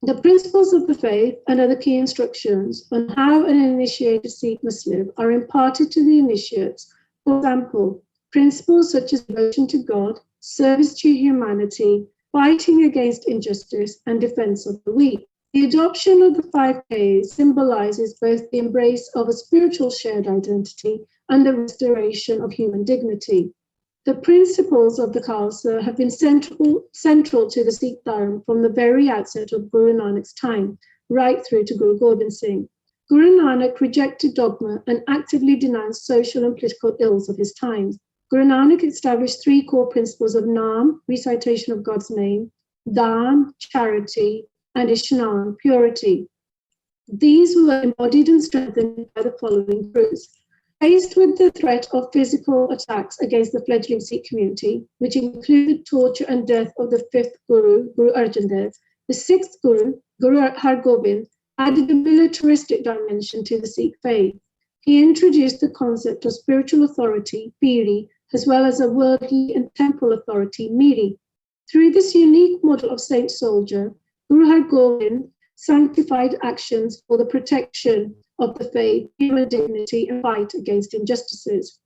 The principles of the faith and other key instructions on how an initiated Sikh must live are imparted to the initiates. For example, principles such as devotion to God, service to humanity, fighting against injustice, and defense of the weak. The adoption of the 5 Ks symbolizes both the embrace of a spiritual shared identity and the restoration of human dignity. The principles of the Khalsa have been central to the Sikh Dharma from the very outset of Guru Nanak's time, right through to Guru Gobind Singh. Guru Nanak rejected dogma and actively denounced social and political ills of his times. Guru Nanak established 3 core principles of Naam, recitation of God's name, Dhan, charity, and Ishnan, purity. These were embodied and strengthened by the following truths. Faced with the threat of physical attacks against the fledgling Sikh community, which included torture and death of the 5th Guru, Guru Arjan Dev, the 6th Guru, Guru Har Gobind, added a militaristic dimension to the Sikh faith. He introduced the concept of spiritual authority, Piri, as well as a worldly and temporal authority, Miri. Through this unique model of saint soldier, Guru Har Gobind sanctified actions for the protection of the faith, human dignity, and fight against injustices.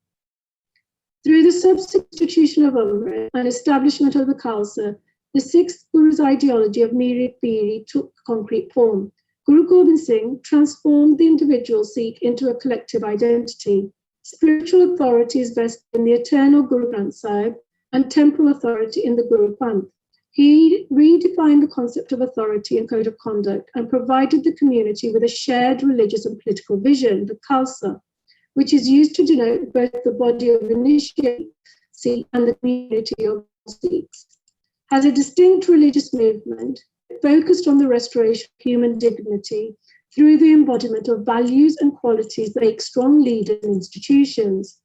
Through the substitution of Amrit and establishment of the Khalsa, the 6th Guru's ideology of Miri Piri took concrete form. Guru Gobind Singh transformed the individual Sikh into a collective identity. Spiritual authority is vested in the eternal Guru Granth Sahib and temporal authority in the Guru Panth. He redefined the concept of authority and code of conduct and provided the community with a shared religious and political vision, the Khalsa, which is used to denote both the body of initiated Sikh and the community of Sikhs. As a distinct religious movement, it focused on the restoration of human dignity through the embodiment of values and qualities that make strong leaders and institutions.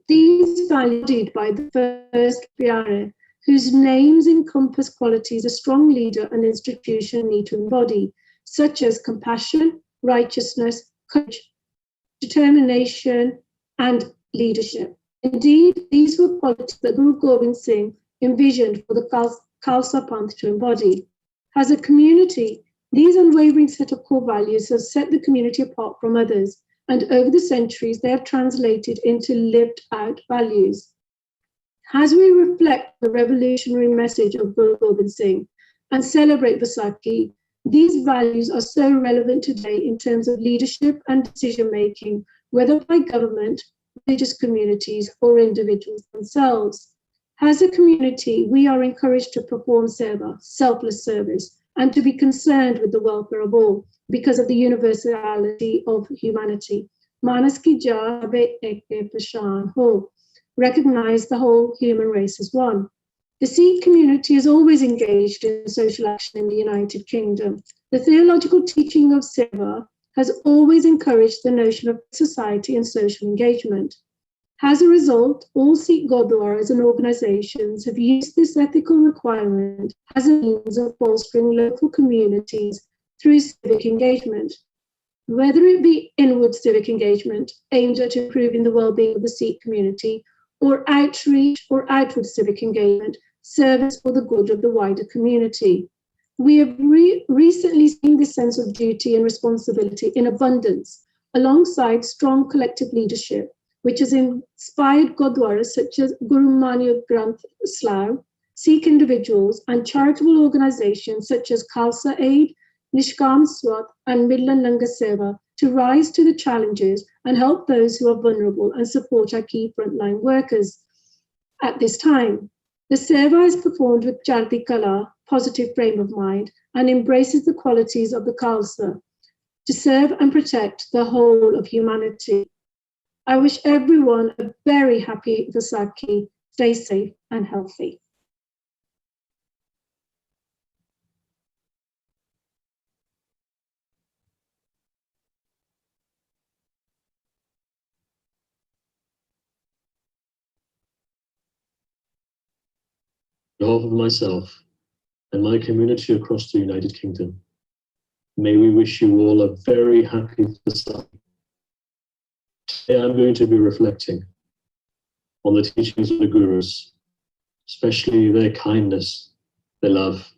These valued by the first Pyare, whose names encompass qualities a strong leader and institution need to embody, such as compassion, righteousness, courage, determination, and leadership. Indeed, these were qualities that Guru Gobind Singh envisioned for the Khalsa Panth to embody. As a community, these unwavering set of core values have set the community apart from others, and over the centuries, they have translated into lived out values. As we reflect the revolutionary message of Guru Gobind Singh and celebrate Vaisakhi, these values are so relevant today in terms of leadership and decision-making, whether by government, religious communities, or individuals themselves. As a community, we are encouraged to perform seva, selfless service, and to be concerned with the welfare of all because of the universality of humanity. Manas ki jabe ek pashan ho. Recognize the whole human race as one. The Sikh community is always engaged in social action in the United Kingdom. The theological teaching of seva has always encouraged the notion of society and social engagement. As a result, all Sikh Gurdwaras and organizations have used this ethical requirement as a means of bolstering local communities through civic engagement. Whether it be inward civic engagement aimed at improving the well-being of the Sikh community, or outreach or outward civic engagement, service for the good of the wider community. We have recently seen this sense of duty and responsibility in abundance, alongside strong collective leadership, which has inspired Gurdwaras such as Guru Manya Granth Slough, Sikh individuals, and charitable organizations such as Khalsa Aid, Nishkam Swat, and Midland Langar Seva to rise to the challenges and help those who are vulnerable and support our key frontline workers. At this time, the Seva is performed with Charti Kala, positive frame of mind, and embraces the qualities of the Khalsa to serve and protect the whole of humanity. I wish everyone a very happy Vaisakhi. Stay safe and healthy. On behalf of myself and my community across the United Kingdom, may we wish you all a very happy Vaisakhi. Today I'm going to be reflecting on the teachings of the Gurus, especially their kindness, their love,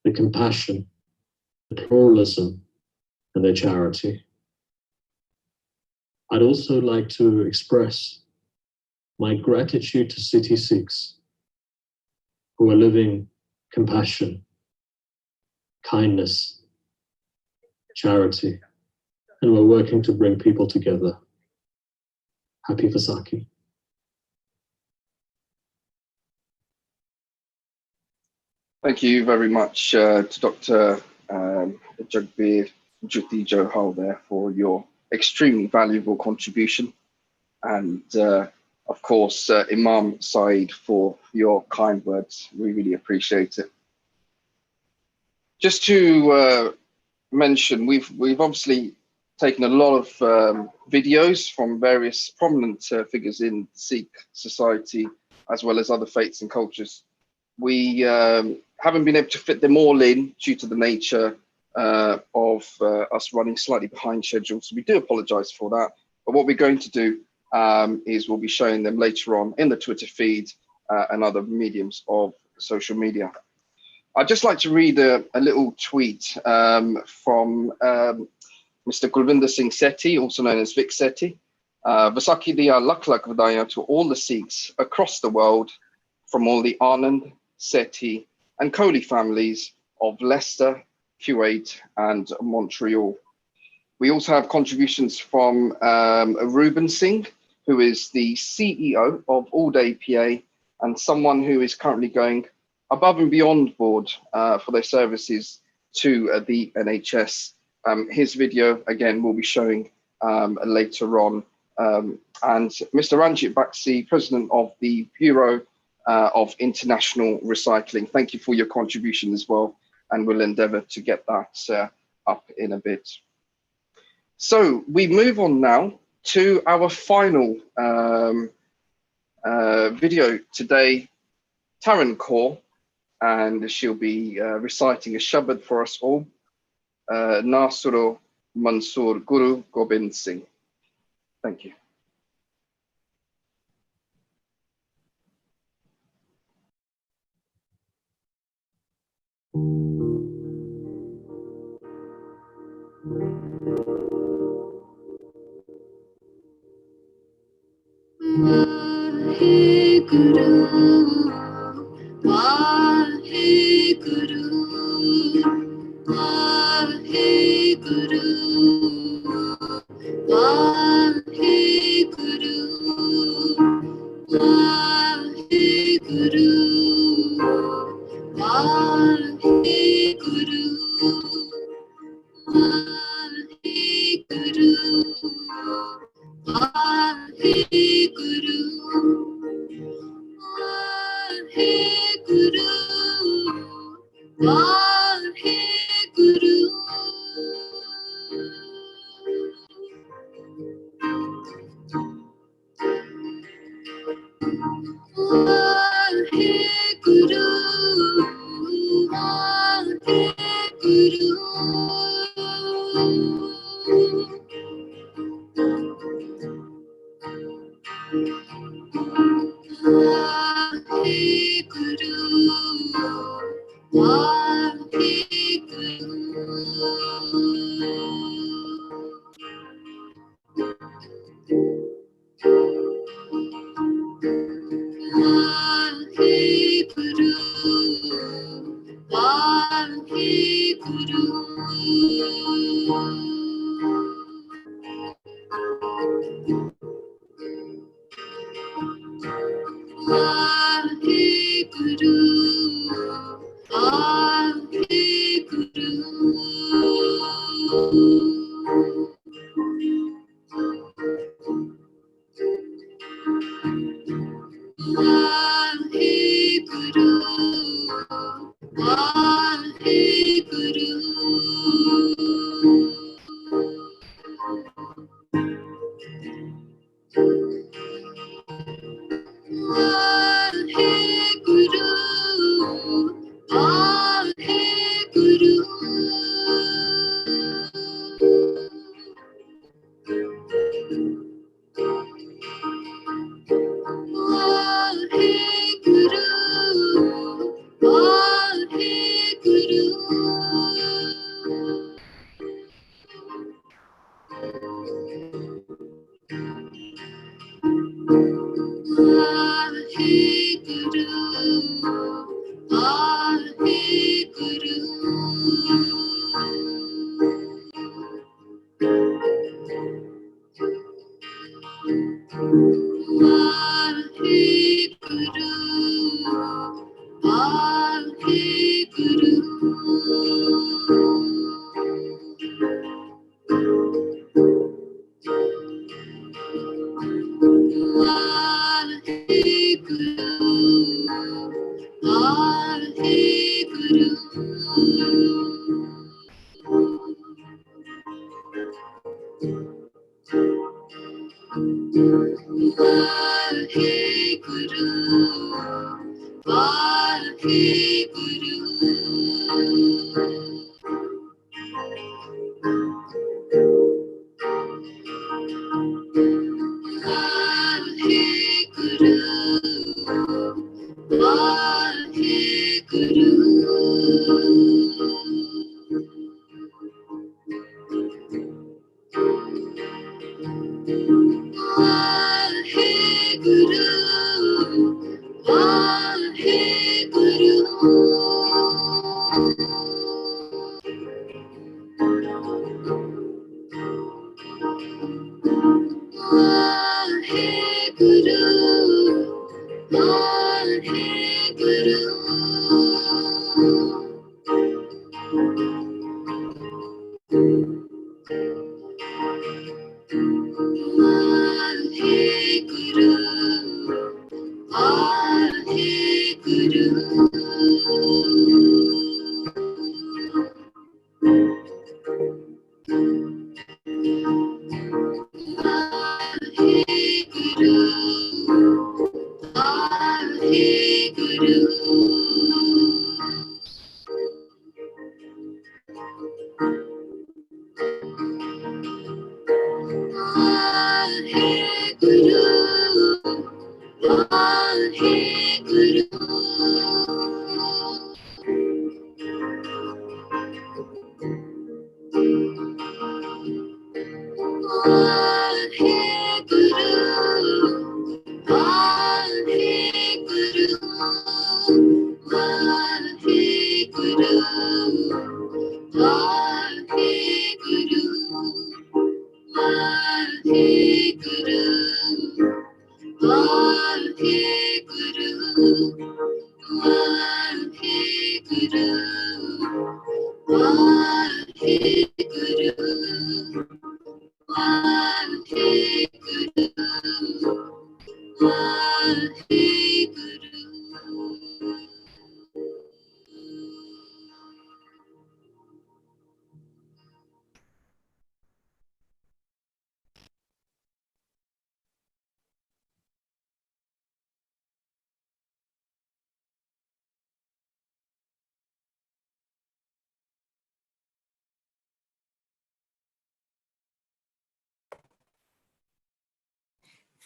their compassion, their pluralism, and their charity. I'd also like to express my gratitude to City Sikhs who are living compassion, kindness, charity, and we're working to bring people together. Happy Vaisakhi. Thank you very much to Dr. Jagbir Jyoti Johal there for your extremely valuable contribution. And of course, Imam Saeed for your kind words. We really appreciate it. Just to mention, we've obviously taken a lot of videos from various prominent figures in Sikh society, as well as other faiths and cultures. We haven't been able to fit them all in due to the nature of us running slightly behind schedule. So we do apologize for that. But what we're going to do is we'll be showing them later on in the Twitter feed and other mediums of social media. I'd just like to read a little tweet from Mr. Gulvinder Singh Sethi, also known as Vic Sethi. Vaisakhi diya lakh lakh vadaiyan to all the Sikhs across the world, from all the Anand, Sethi and Kohli families of Leicester, Kuwait and Montreal. We also have contributions from Reuben Singh, who is the CEO of All Day PA and someone who is currently going above and beyond board for their services to the NHS. His video, again, we'll be showing later on. And Mr. Ranjit Baxi, President of the Bureau of International Recycling. Thank you for your contribution as well, and we'll endeavour to get that up in a bit. So we move on now to our final video today, Taran Kaur, and she'll be reciting a shabad for us all, Nasuro Mansoor Guru Gobind Singh. Thank you.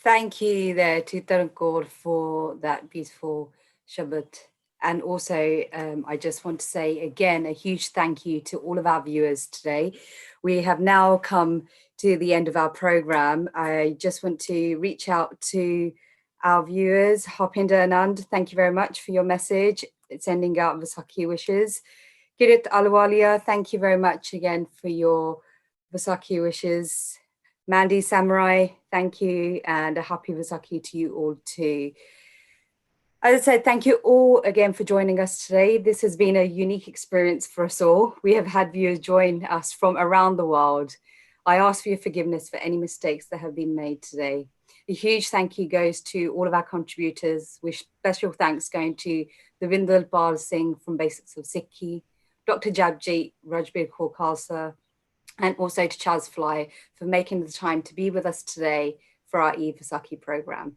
Thank you there to Tarankor for that beautiful Shabbat. And also, I just want to say again, a huge thank you to all of our viewers today. We have now come to the end of our program. I just want to reach out to our viewers. Harpinder Anand, thank you very much for your message. It's sending out Vaisakhi wishes. Kirit Alwalia, thank you very much again for your Vaisakhi wishes. Mandy Samurai, thank you, and a happy Vaisakhi to you all too. As I said, thank you all again for joining us today. This has been a unique experience for us all. We have had viewers join us from around the world. I ask for your forgiveness for any mistakes that have been made today. A huge thank you goes to all of our contributors, with special thanks going to Devindra Pal Singh from Basics of Sikhi, Dr. Jabjeet Rajbir Kaur Khalsa, and also to Chaz Fly for making the time to be with us today for our e-Vaisakhi program.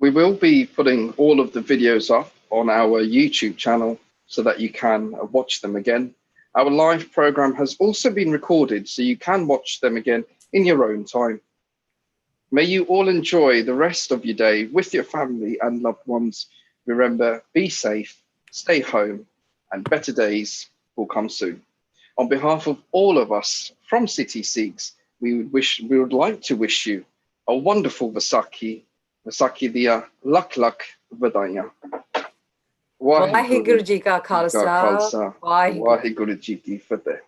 We will be putting all of the videos up on our YouTube channel so that you can watch them again. Our live program has also been recorded so you can watch them again in your own time. May you all enjoy the rest of your day with your family and loved ones. Remember, be safe, stay home, and better days will come soon. On behalf of all of us from City Sikhs, we would like to wish you a wonderful Vaisakhi. Vaisakhi diya lakh lakh vadaiyan. Vaheguru Ji Ka Khalsa, Vaheguru Ji Ki Fateh.